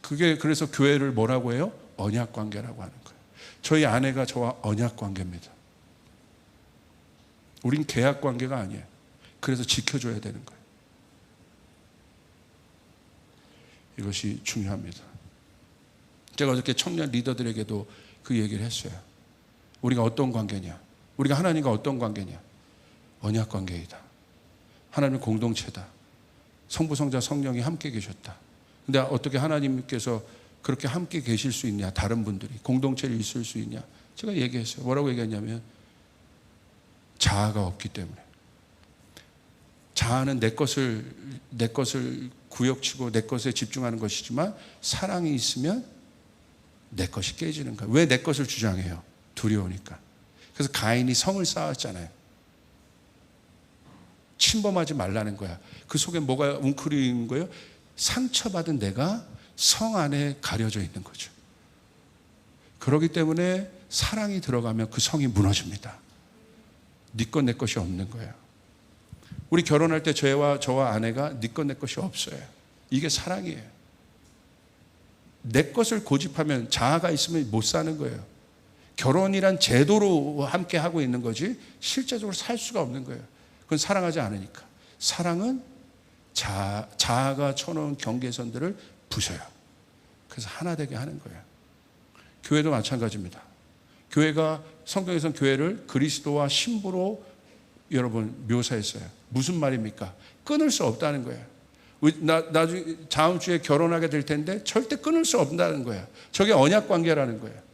그게 그래서 교회를 뭐라고 해요? 언약 관계라고 하는 거예요. 저희 아내가 저와 언약 관계입니다. 우린 계약 관계가 아니에요. 그래서 지켜줘야 되는 거예요. 이것이 중요합니다. 제가 어저께 청년 리더들에게도 그 얘기를 했어요. 우리가 어떤 관계냐? 우리가 하나님과 어떤 관계냐? 언약 관계이다. 하나님의 공동체다. 성부, 성자, 성령이 함께 계셨다. 근데 어떻게 하나님께서 그렇게 함께 계실 수 있냐? 다른 분들이 공동체를 있을 수 있냐? 제가 얘기했어요. 뭐라고 얘기했냐면 자아가 없기 때문에. 자아는 내 것을 구역치고 내 것에 집중하는 것이지만 사랑이 있으면 내 것이 깨지는 거야. 왜 내 것을 주장해요? 두려우니까. 그래서 가인이 성을 쌓았잖아요. 침범하지 말라는 거야. 그 속에 뭐가 웅크리는 거예요? 상처받은 내가 성 안에 가려져 있는 거죠. 그렇기 때문에 사랑이 들어가면 그 성이 무너집니다. 네 것 내 것이 없는 거예요. 우리 결혼할 때 저와 아내가 네 것 내 것이 없어요. 이게 사랑이에요. 내 것을 고집하면 자아가 있으면 못 사는 거예요. 결혼이란 제도로 함께 하고 있는 거지 실제적으로 살 수가 없는 거예요. 그건 사랑하지 않으니까. 사랑은 자아가 쳐놓은 경계선들을 부숴요. 그래서 하나 되게 하는 거예요. 교회도 마찬가지입니다. 교회가 성경에서는 교회를 그리스도와 신부로 여러분 묘사했어요. 무슨 말입니까? 끊을 수 없다는 거예요. 나중에 다음 주에 결혼하게 될 텐데 절대 끊을 수 없다는 거예요. 저게 언약 관계라는 거예요.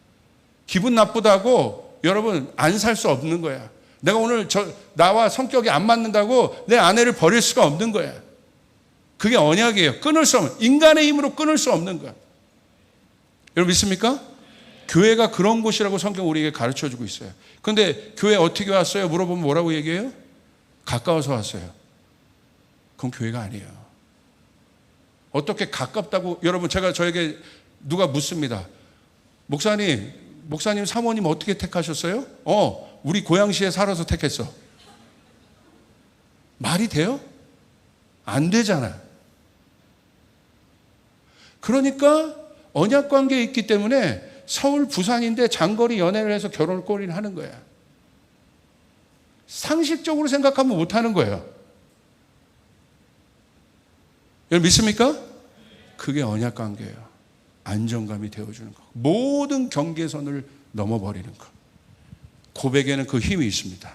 기분 나쁘다고 여러분 안 살 수 없는 거야. 내가 오늘 나와 성격이 안 맞는다고 내 아내를 버릴 수가 없는 거야. 그게 언약이에요. 끊을 수 없는, 인간의 힘으로 끊을 수 없는 거야. 여러분 믿습니까? 교회가 그런 곳이라고 성경 우리에게 가르쳐주고 있어요. 그런데 교회 어떻게 왔어요? 물어보면 뭐라고 얘기해요? 가까워서 왔어요. 그건 교회가 아니에요. 어떻게 가깝다고, 여러분 제가 저에게 누가 묻습니다. 목사님 사모님 어떻게 택하셨어요? 우리 고양시에 살아서 택했어. 말이 돼요? 안 되잖아. 그러니까 언약 관계에 있기 때문에 서울, 부산인데 장거리 연애를 해서 결혼을 꼬리를 하는 거야. 상식적으로 생각하면 못하는 거예요. 여러분 믿습니까? 그게 언약 관계예요. 안정감이 되어주는 거. 모든 경계선을 넘어버리는 거. 고백에는 그 힘이 있습니다.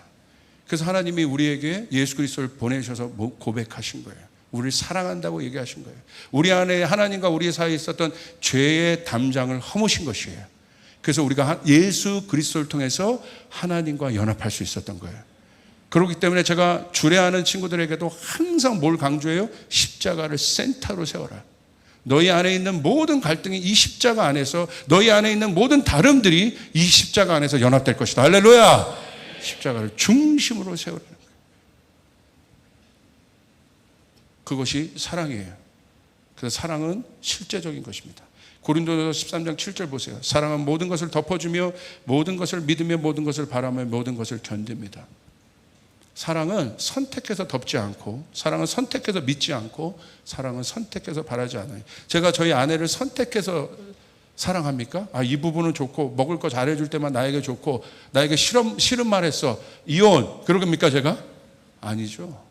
그래서 하나님이 우리에게 예수 그리스도를 보내셔서 고백하신 거예요. 우리를 사랑한다고 얘기하신 거예요. 우리 안에 하나님과 우리 사이에 있었던 죄의 담장을 허무신 것이에요. 그래서 우리가 예수 그리스도를 통해서 하나님과 연합할 수 있었던 거예요. 그렇기 때문에 제가 주례하는 친구들에게도 항상 뭘 강조해요? 십자가를 센터로 세워라. 너희 안에 있는 모든 갈등이 이 십자가 안에서, 너희 안에 있는 모든 다름들이 이 십자가 안에서 연합될 것이다. 할렐루야! 십자가를 중심으로 세우라는 거예요. 그것이 사랑이에요. 그래서 사랑은 실제적인 것입니다. 고린도서 13장 7절 보세요. 사랑은 모든 것을 덮어주며 모든 것을 믿으며 모든 것을 바라며 모든 것을 견딥니다. 사랑은 선택해서 덮지 않고, 사랑은 선택해서 믿지 않고, 사랑은 선택해서 바라지 않아요. 제가 저희 아내를 선택해서 사랑합니까? 이 부분은 좋고, 먹을 거 잘해줄 때만 나에게 좋고, 나에게 싫은 말 했어, 이혼, 그러겁니까 제가? 아니죠.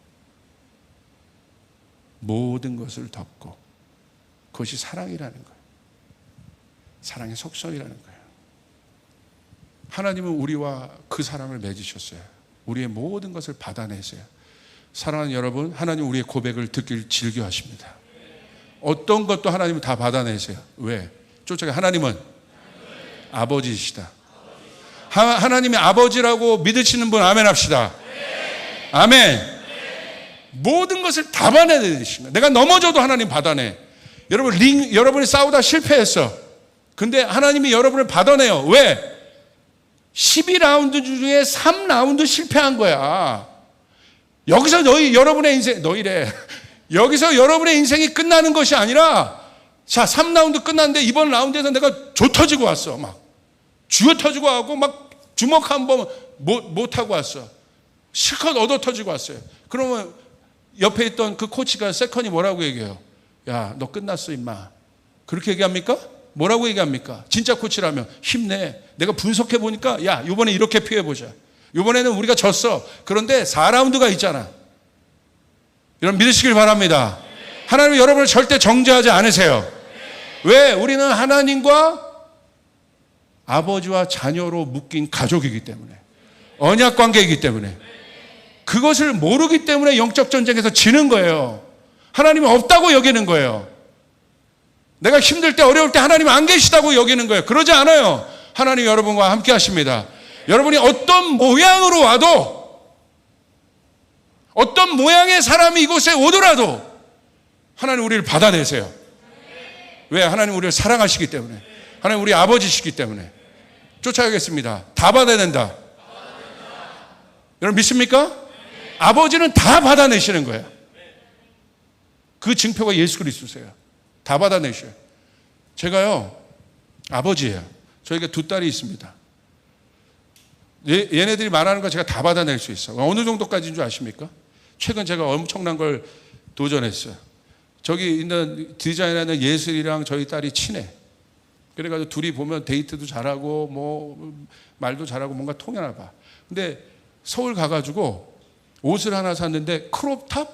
모든 것을 덮고, 그것이 사랑이라는 거예요. 사랑의 속성이라는 거예요. 하나님은 우리와 그 사랑을 맺으셨어요. 우리의 모든 것을 받아내세요. 사랑하는 여러분, 하나님 우리의 고백을 듣길 즐겨 하십니다. 어떤 것도 하나님은 다 받아내세요. 왜? 쫓아가. 하나님은 아버지이시다. 하나님이 아버지라고 믿으시는 분 아멘 합시다. 아멘. 모든 것을 다 받아내십니다. 내가 넘어져도 하나님 받아내. 여러분이 싸우다 실패했어. 근데 하나님이 여러분을 받아내요. 왜? 12라운드 중에 3라운드 실패한 거야. 여기서 여러분의 인생, 여기서 여러분의 인생이 끝나는 것이 아니라, 자, 3라운드 끝났는데 이번 라운드에서 내가 조 터지고 왔어. 막 쥐어 터지고 하고, 막 주먹 한 번 못 하고 왔어. 실컷 얻어 터지고 왔어요. 그러면 옆에 있던 그 코치가, 세컨이 뭐라고 얘기해요? 야, 너 끝났어 임마. 그렇게 얘기합니까? 뭐라고 얘기합니까? 진짜 코치라면 힘내. 내가 분석해 보니까 야, 이번에 이렇게 피해 보자. 이번에는 우리가 졌어. 그런데 4라운드가 있잖아. 여러분 믿으시길 바랍니다. 하나님은 여러분을 절대 정죄하지 않으세요. 왜? 우리는 하나님과 아버지와 자녀로 묶인 가족이기 때문에, 언약 관계이기 때문에, 그것을 모르기 때문에 영적 전쟁에서 지는 거예요. 하나님이 없다고 여기는 거예요. 내가 힘들 때, 어려울 때 하나님 안 계시다고 여기는 거예요. 그러지 않아요. 하나님 여러분과 함께 하십니다. 여러분이 어떤 모양으로 와도, 어떤 모양의 사람이 이곳에 오더라도 하나님 우리를 받아내세요. 왜? 하나님 우리를 사랑하시기 때문에, 하나님 우리 아버지시기 때문에. 쫓아가겠습니다. 다 받아낸다. 여러분 믿습니까? 아버지는 다 받아내시는 거예요. 그 증표가 예수 그리스도세요. 다 받아내셔요. 제가요, 아버지예요. 저에게 2딸이 있습니다. 얘네들이 말하는 거 제가 다 받아낼 수 있어요. 어느 정도까지인 줄 아십니까? 최근 제가 엄청난 걸 도전했어요. 저기 있는 디자인하는 예슬이랑 저희 딸이 친해. 그래가지고 둘이 보면 데이트도 잘하고 뭐 말도 잘하고 뭔가 통하나 봐. 근데 서울 가가지고 옷을 하나 샀는데 크롭탑이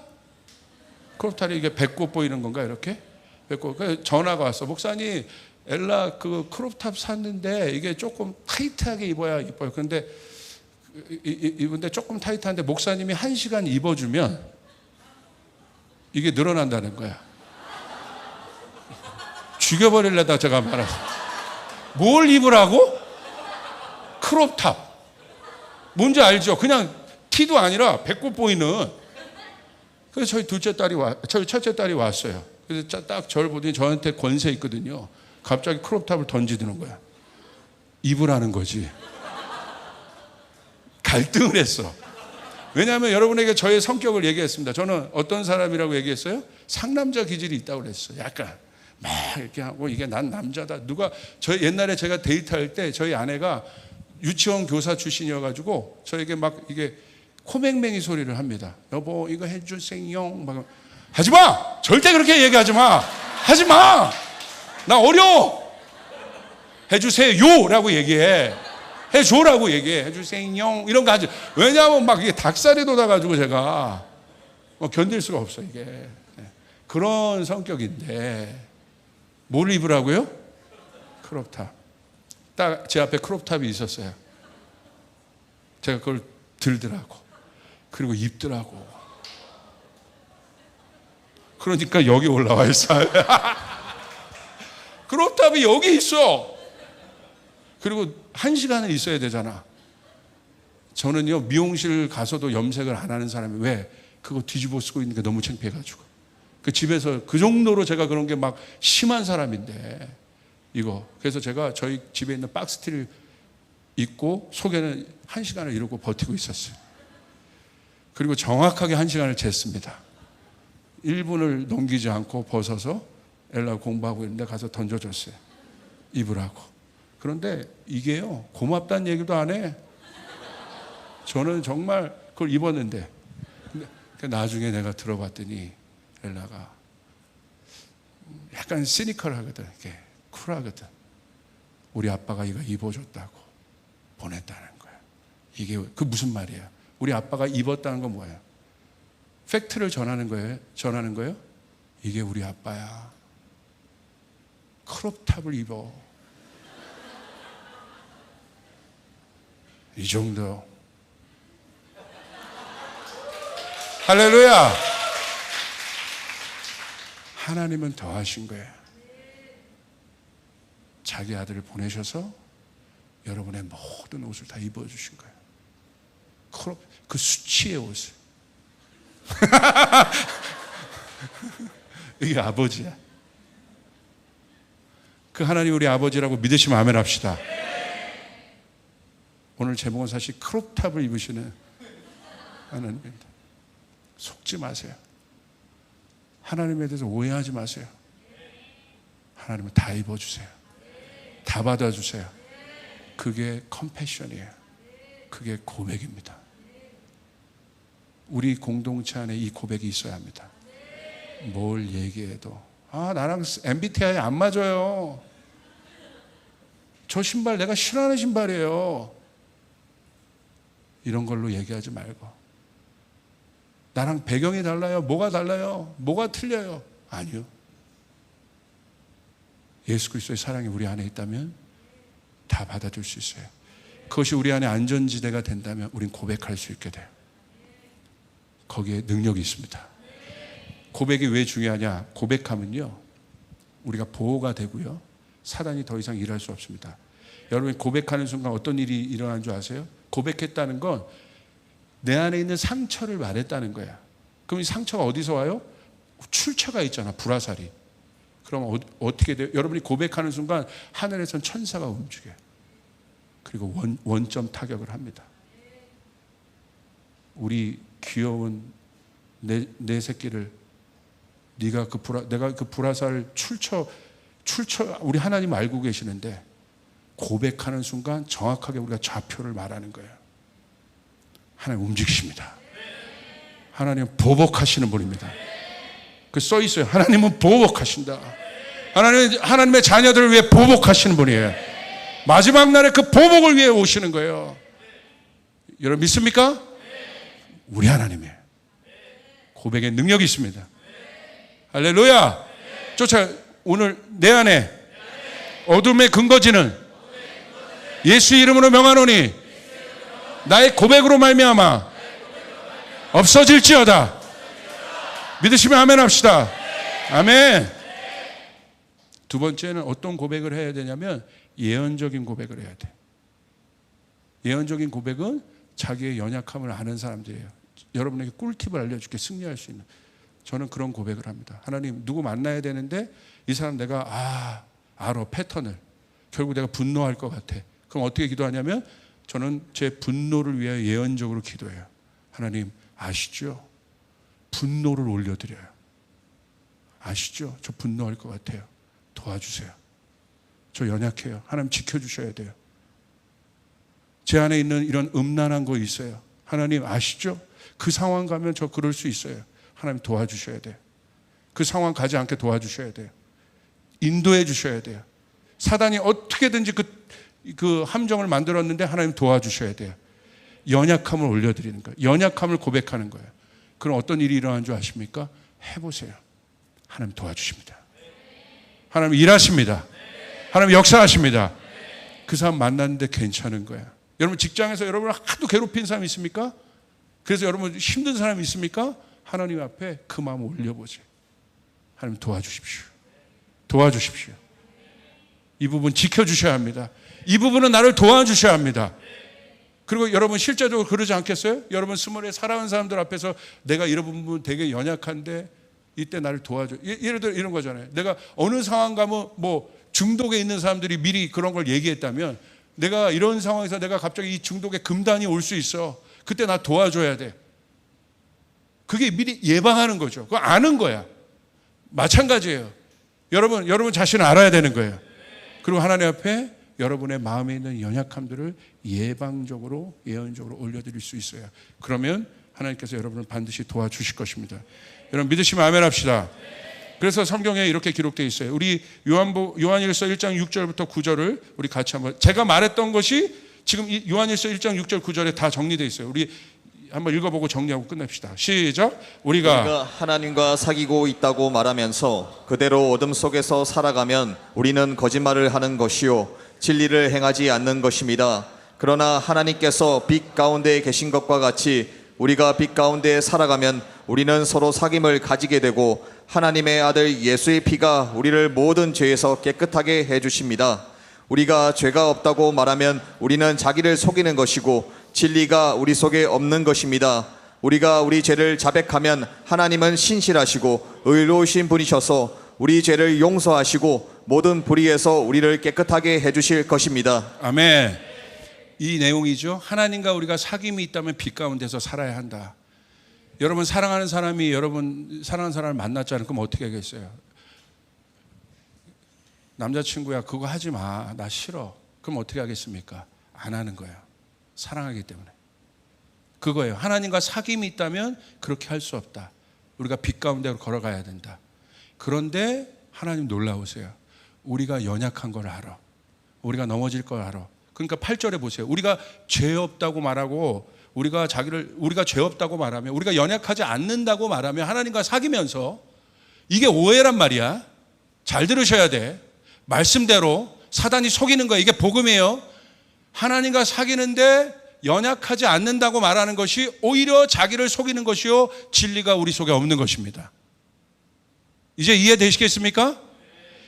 이게 배꼽 보이는 건가 이렇게? 배꼽. 전화가 왔어. 목사님, 엘라 그 크롭탑 샀는데 이게 조금 타이트하게 입어야 이뻐요. 그런데 입은데 조금 타이트한데 목사님이 1시간 입어주면 이게 늘어난다는 거야. 죽여버리려다 제가 말았어. 뭘 입으라고? 크롭탑. 뭔지 알죠? 그냥 티도 아니라 배꼽 보이는. 그래서 저희 저희 첫째 딸이 왔어요. 그래서 딱 저를 보더니 저한테 권세 있거든요. 갑자기 크롭탑을 던지드는 거야. 입으라는 거지. 갈등을 했어. 왜냐하면 여러분에게 저의 성격을 얘기했습니다. 저는 어떤 사람이라고 얘기했어요? 상남자 기질이 있다고 그랬어요. 약간 막 이렇게 하고, 이게 난 남자다. 옛날에 제가 데이트할 때 저희 아내가 유치원 교사 출신이어가지고 저에게 막 이게 코맹맹이 소리를 합니다. 여보 이거 해주세요. 막 하지 마. 절대 그렇게 얘기하지 마. 하지 마. 나 어려워. 해주세요라고 얘기해. 해줘라고 얘기해. 해주세요. 이런 거 하지. 왜냐하면 막 이게 닭살이 돋아가지고 제가 견딜 수가 없어 이게. 그런 성격인데 뭘 입으라고요? 크롭탑. 딱 제 앞에 크롭탑이 있었어요. 제가 그걸 들더라고. 그리고 입더라고. 그러니까 여기 올라와 있어. 크롭탑이 여기 있어. 그리고 1시간은 있어야 되잖아. 저는요, 미용실 가서도 염색을 안 하는 사람이, 왜? 그거 뒤집어 쓰고 있는 게 너무 창피해가지고. 그 집에서 그 정도로 제가 그런 게 막 심한 사람인데, 이거. 그래서 제가 저희 집에 있는 박스티를 입고 속에는 1시간을 이러고 버티고 있었어요. 그리고 정확하게 1시간을 쟀습니다. 1분을 넘기지 않고 벗어서 엘라 공부하고 있는데 가서 던져줬어요. 입으라고. 그런데 이게요, 고맙다는 얘기도 안 해. 저는 정말 그걸 입었는데. 근데 나중에 내가 들어봤더니 엘라가 약간 시니컬하거든. 이렇게 쿨하거든. 우리 아빠가 이거 입어줬다고 보냈다는 거야. 이게 그 무슨 말이야? 우리 아빠가 입었다는 건 뭐야? 팩트를 전하는 거예요? 전하는 거예요? 이게 우리 아빠야. 크롭탑을 입어. 이 정도. 할렐루야. 하나님은 더 하신 거예요. 자기 아들을 보내셔서 여러분의 모든 옷을 다 입어주신 거예요. 그 수치의 옷을. 이게 아버지야. 그 하나님 우리 아버지라고 믿으시면 아멘 합시다. 오늘 제목은 사실 크롭탑을 입으시는 하나님입니다. 속지 마세요. 하나님에 대해서 오해하지 마세요. 하나님은 다 입어주세요. 다 받아주세요. 그게 컴패션이에요. 그게 고백입니다. 우리 공동체 안에 이 고백이 있어야 합니다. 뭘 얘기해도 나랑 MBTI 안 맞아요. 저 신발 내가 싫어하는 신발이에요. 이런 걸로 얘기하지 말고, 나랑 배경이 달라요. 뭐가 달라요? 뭐가 틀려요? 아니요. 예수 그리스도의 사랑이 우리 안에 있다면 다 받아줄 수 있어요. 그것이 우리 안에 안전지대가 된다면 우린 고백할 수 있게 돼요. 거기에 능력이 있습니다. 고백이 왜 중요하냐? 고백하면요, 우리가 보호가 되고요, 사단이 더 이상 일할 수 없습니다. 여러분, 고백하는 순간 어떤 일이 일어나는 줄 아세요? 고백했다는 건 내 안에 있는 상처를 말했다는 거야. 그럼 이 상처가 어디서 와요? 출처가 있잖아, 불화살이. 그럼 어떻게 돼요? 여러분이 고백하는 순간 하늘에선 천사가 움직여요. 그리고 원점 타격을 합니다. 우리 귀여운 내 새끼를 내가 그 불화살 출처 우리 하나님 알고 계시는데, 고백하는 순간 정확하게 우리가 좌표를 말하는 거예요. 하나님 움직이십니다. 하나님은 보복하시는 분입니다. 그 써 있어요. 하나님은 보복하신다. 하나님의 자녀들을 위해 보복하시는 분이에요. 마지막 날에 그 보복을 위해 오시는 거예요. 여러분 믿습니까? 우리 하나님이에요. 고백에 능력이 있습니다. 할렐루야. 오늘 내 안에 어둠의 근거지는 예수 이름으로 명하노니 나의 고백으로 말미암아 없어질지어다. 믿으시면 아멘 합시다. 아멘. 두 번째는 어떤 고백을 해야 되냐면 예언적인 고백을 해야 돼. 예언적인 고백은 자기의 연약함을 아는 사람들이에요. 여러분에게 꿀팁을 알려줄게, 승리할 수 있는. 저는 그런 고백을 합니다. 하나님, 누구 만나야 되는데 이 사람 내가 알아, 패턴을. 결국 내가 분노할 것 같아. 그럼 어떻게 기도하냐면 저는 제 분노를 위하여 예언적으로 기도해요. 하나님 아시죠? 분노를 올려드려요. 아시죠? 저 분노할 것 같아요. 도와주세요. 저 연약해요. 하나님 지켜주셔야 돼요. 제 안에 있는 이런 음란한 거 있어요. 하나님 아시죠? 그 상황 가면 저 그럴 수 있어요. 하나님 도와주셔야 돼요. 그 상황 가지 않게 도와주셔야 돼요. 인도해 주셔야 돼요. 사단이 어떻게든지 그 함정을 만들었는데 하나님 도와주셔야 돼요. 연약함을 올려드리는 거예요. 연약함을 고백하는 거예요. 그럼 어떤 일이 일어나는 줄 아십니까? 해보세요. 하나님 도와주십니다. 하나님 일하십니다. 하나님 역사하십니다. 그 사람 만났는데 괜찮은 거야. 여러분 직장에서 여러분을 하도 괴롭힌 사람 있습니까? 그래서 여러분 힘든 사람이 있습니까? 하나님 앞에 그 마음을 올려보세요. 하나님 도와주십시오. 도와주십시오. 이 부분 지켜주셔야 합니다. 이 부분은 나를 도와주셔야 합니다. 그리고 여러분 실제적으로 그러지 않겠어요? 여러분 스물에 살아온 사람들 앞에서 내가 이런 부분 되게 연약한데 이때 나를 도와줘. 예를 들어 이런 거잖아요. 내가 어느 상황 가면 중독에 있는 사람들이 미리 그런 걸 얘기했다면, 내가 이런 상황에서 내가 갑자기 이 중독에 금단이 올 수 있어. 그때 나 도와줘야 돼. 그게 미리 예방하는 거죠. 그거 아는 거야. 마찬가지예요. 여러분 자신을 알아야 되는 거예요. 그리고 하나님 앞에 여러분의 마음에 있는 연약함들을 예방적으로 예언적으로 올려드릴 수 있어요. 그러면 하나님께서 여러분을 반드시 도와주실 것입니다. 여러분 믿으시면 아멘 합시다. 그래서 성경에 이렇게 기록되어 있어요. 우리 요한일서 1장 6절부터 9절을 우리 같이 한번, 제가 말했던 것이 지금 이 요한일서 1장 6절 9절에 다 정리되어 있어요. 우리 한번 읽어보고 정리하고 끝냅시다. 시작. 우리가 하나님과 사귀고 있다고 말하면서 그대로 어둠 속에서 살아가면 우리는 거짓말을 하는 것이요 진리를 행하지 않는 것입니다. 그러나 하나님께서 빛 가운데 계신 것과 같이 우리가 빛 가운데 살아가면 우리는 서로 사귐을 가지게 되고 하나님의 아들 예수의 피가 우리를 모든 죄에서 깨끗하게 해주십니다. 우리가 죄가 없다고 말하면 우리는 자기를 속이는 것이고 진리가 우리 속에 없는 것입니다. 우리가 우리 죄를 자백하면 하나님은 신실하시고 의로우신 분이셔서 우리 죄를 용서하시고 모든 불의에서 우리를 깨끗하게 해주실 것입니다. 아멘. 이 내용이죠. 하나님과 우리가 사귐이 있다면 빛 가운데서 살아야 한다. 여러분 사랑하는 사람이 여러분 사랑하는 사람을 만났잖아요. 그럼 어떻게 하겠어요? 남자친구야 그거 하지 마. 나 싫어. 그럼 어떻게 하겠습니까? 안 하는 거예요. 사랑하기 때문에. 그거예요. 하나님과 사귐이 있다면 그렇게 할 수 없다. 우리가 빛 가운데로 걸어가야 된다. 그런데 하나님 놀라우세요. 우리가 연약한 걸 알아. 우리가 넘어질 걸 알아. 그러니까 8절에 보세요. 우리가 죄 없다고 말하고 우리가 죄 없다고 말하면 우리가 연약하지 않는다고 말하면 하나님과 사귀면서 이게 오해란 말이야. 잘 들으셔야 돼. 말씀대로 사단이 속이는 거야. 이게 복음이에요. 하나님과 사귀는데 연약하지 않는다고 말하는 것이 오히려 자기를 속이는 것이요 진리가 우리 속에 없는 것입니다. 이제 이해되시겠습니까?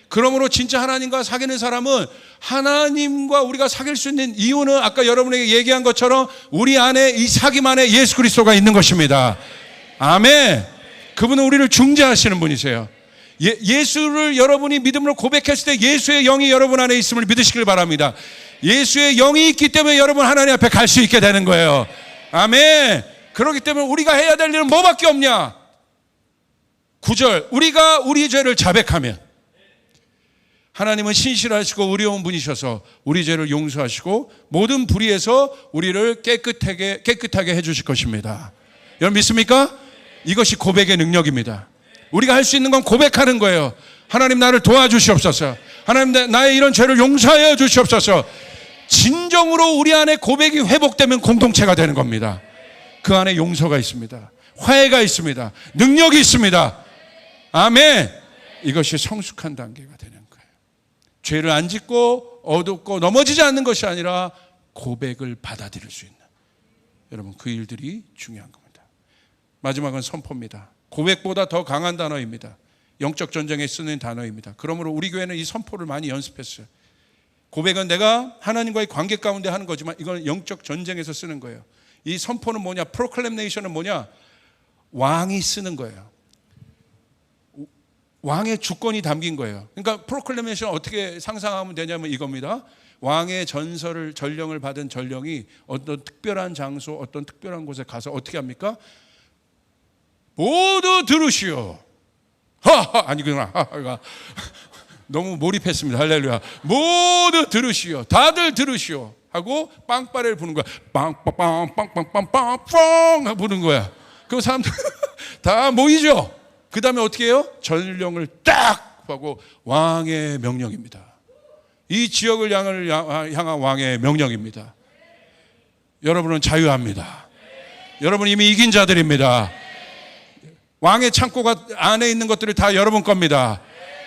그러므로 진짜 하나님과 사귀는 사람은 하나님과 우리가 사귈 수 있는 이유는 아까 여러분에게 얘기한 것처럼 우리 안에 이 사귐 안에 예수 그리스도가 있는 것입니다. 아멘. 그분은 우리를 중재하시는 분이세요. 예수를 여러분이 믿음으로 고백했을 때 예수의 영이 여러분 안에 있음을 믿으시길 바랍니다. 예수의 영이 있기 때문에 여러분 하나님 앞에 갈 수 있게 되는 거예요. 아멘. 그렇기 때문에 우리가 해야 될 일은 뭐밖에 없냐? 9절 우리가 우리 죄를 자백하면 하나님은 신실하시고 의로운 분이셔서 우리 죄를 용서하시고 모든 불의에서 우리를 깨끗하게 해주실 것입니다. 여러분 믿습니까? 이것이 고백의 능력입니다. 우리가 할 수 있는 건 고백하는 거예요. 하나님 나를 도와주시옵소서. 하나님 나의 이런 죄를 용서하여 주시옵소서. 진정으로 우리 안에 고백이 회복되면 공동체가 되는 겁니다. 그 안에 용서가 있습니다. 화해가 있습니다. 능력이 있습니다. 아멘. 이것이 성숙한 단계가 되는 거예요. 죄를 안 짓고 어둡고 넘어지지 않는 것이 아니라 고백을 받아들일 수 있는, 여러분 그 일들이 중요한 겁니다. 마지막은 선포입니다. 고백보다 더 강한 단어입니다. 영적 전쟁에 쓰는 단어입니다. 그러므로 우리 교회는 이 선포를 많이 연습했어요. 고백은 내가 하나님과의 관계 가운데 하는 거지만 이건 영적 전쟁에서 쓰는 거예요. 이 선포는 뭐냐? 프로클레메이션은 뭐냐? 왕이 쓰는 거예요. 왕의 주권이 담긴 거예요. 그러니까 프로클레메이션 어떻게 상상하면 되냐면 이겁니다. 왕의 전령을 받은 전령이 어떤 특별한 장소, 어떤 특별한 곳에 가서 어떻게 합니까? 모두 들으시오. 아니구나. 너무 몰입했습니다. 할렐루야. 모두 들으시오. 다들 들으시오. 하고 빵빠레를 부는 거야. 빵빵빵빵빵빵빵 부는 거야. 그 사람들 다 모이죠. 그 다음에 어떻게 해요? 전령을 딱 하고 왕의 명령입니다. 이 지역을 향한 왕의 명령입니다. 여러분은 자유합니다. 여러분 이미 이긴 자들입니다. 왕의 창고가 안에 있는 것들이 다 여러분 겁니다.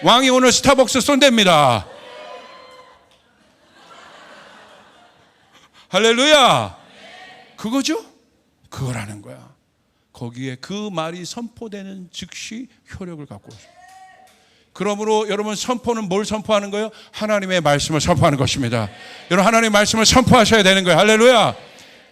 왕이 오늘 스타벅스 쏜답니다. 할렐루야. 그거죠? 그거라는 거야. 거기에 그 말이 선포되는 즉시 효력을 갖고 있습니다. 그러므로 여러분 선포는 뭘 선포하는 거예요? 하나님의 말씀을 선포하는 것입니다. 여러분 하나님의 말씀을 선포하셔야 되는 거예요. 할렐루야.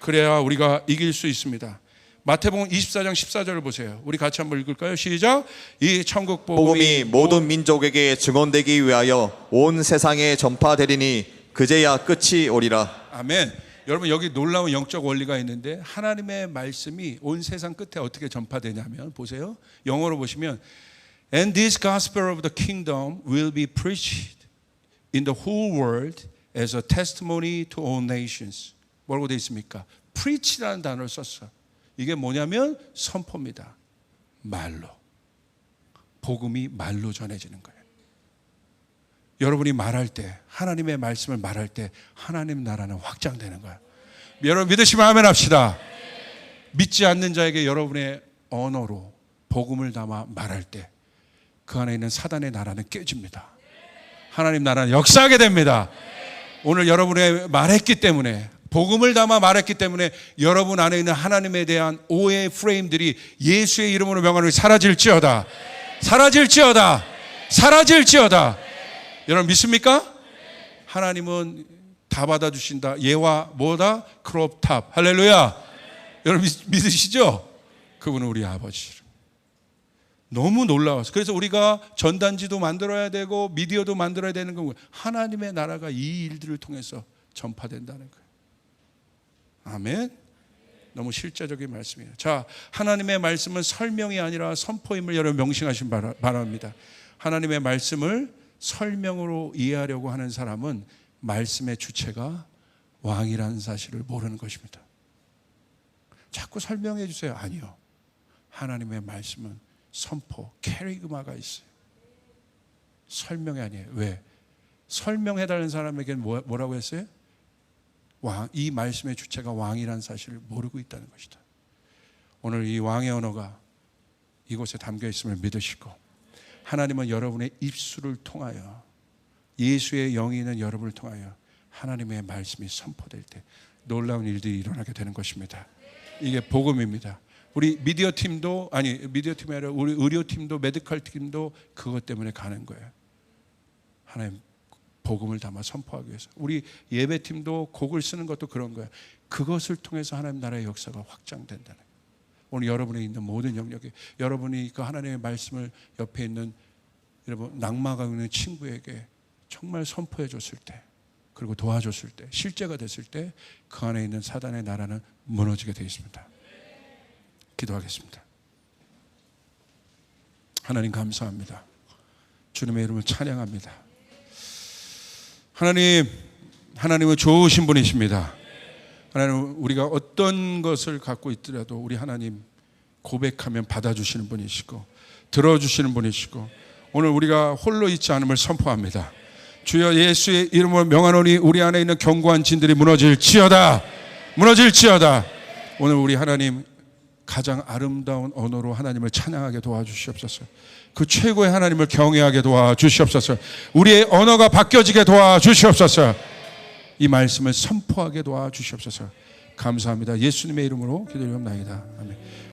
그래야 우리가 이길 수 있습니다. 마태복음 24장 14절을 보세요. 우리 같이 한번 읽을까요? 시작. 이 천국 복음이 모든 민족에게 증언되기 위하여 온 세상에 전파되리니 그제야 끝이 오리라. 아멘. 여러분 여기 놀라운 영적 원리가 있는데 하나님의 말씀이 온 세상 끝에 어떻게 전파되냐면 보세요. 영어로 보시면 And this gospel of the kingdom will be preached in the whole world as a testimony to all nations. 뭐라고 되어 있습니까? preach라는 단어를 썼어. 이게 뭐냐면 선포입니다. 말로. 복음이 말로 전해지는 거예요. 여러분이 말할 때, 하나님의 말씀을 말할 때 하나님 나라는 확장되는 거예요. 여러분 믿으시면 아멘 합시다. 믿지 않는 자에게 여러분의 언어로 복음을 담아 말할 때 그 안에 있는 사단의 나라는 깨집니다. 하나님 나라는 역사하게 됩니다. 오늘 여러분의 말했기 때문에, 복음을 담아 말했기 때문에 여러분 안에 있는 하나님에 대한 오해의 프레임들이 예수의 이름으로 명하노니 사라질지어다. 사라질지어다. 사라질지어다. 여러분 믿습니까? 하나님은 다 받아주신다. 예와 뭐다? 크롭탑. 할렐루야. 여러분 믿으시죠? 그분은 우리 아버지. 너무 놀라워서. 그래서 우리가 전단지도 만들어야 되고 미디어도 만들어야 되는 건 하나님의 나라가 이 일들을 통해서 전파된다는 거예요. 아멘. 너무 실제적인 말씀이에요. 자, 하나님의 말씀은 설명이 아니라 선포임을 여러분 명심하시기 바랍니다. 하나님의 말씀을 설명으로 이해하려고 하는 사람은 말씀의 주체가 왕이라는 사실을 모르는 것입니다. 자꾸 설명해 주세요. 아니요. 하나님의 말씀은 선포, 캐리그마가 있어요. 설명이 아니에요. 왜? 설명해달라는 사람에게는 뭐라고 했어요? 왕, 이 말씀의 주체가 왕이라는 사실을 모르고 있다는 것이다. 오늘 이 왕의 언어가 이곳에 담겨 있음을 믿으시고, 하나님은 여러분의 입술을 통하여, 예수의 영이 있는 여러분을 통하여 하나님의 말씀이 선포될 때 놀라운 일들이 일어나게 되는 것입니다. 이게 복음입니다. 우리 미디어 팀도, 아니 미디어 팀이 아니라 우리 의료팀도, 메디컬 팀도 그것 때문에 가는 거예요. 하나님 복음을 담아 선포하기 위해서. 우리 예배팀도 곡을 쓰는 것도 그런 거예요. 그것을 통해서 하나님 나라의 역사가 확장된다는 거예요. 오늘 여러분이 있는 모든 영역에, 여러분이 그 하나님의 말씀을 옆에 있는 여러분 낙마하고 있는 친구에게 정말 선포해 줬을 때, 그리고 도와줬을 때, 실제가 됐을 때 그 안에 있는 사단의 나라는 무너지게 되어 있습니다. 기도하겠습니다. 하나님 감사합니다. 주님의 이름을 찬양합니다. 하나님은 좋으신 분이십니다. 하나님, 우리가 어떤 것을 갖고 있더라도 우리 하나님 고백하면 받아주시는 분이시고 들어주시는 분이시고, 오늘 우리가 홀로 있지 않음을 선포합니다. 주여 예수의 이름으로 명하노니 우리 안에 있는 견고한 진들이 무너질지어다. 무너질지어다. 오늘 우리 하나님 가장 아름다운 언어로 하나님을 찬양하게 도와주시옵소서. 그 최고의 하나님을 경외하게 도와주시옵소서. 우리의 언어가 바뀌어지게 도와주시옵소서. 이 말씀을 선포하게 도와주시옵소서. 감사합니다. 예수님의 이름으로 기도드리옵나이다. 아멘.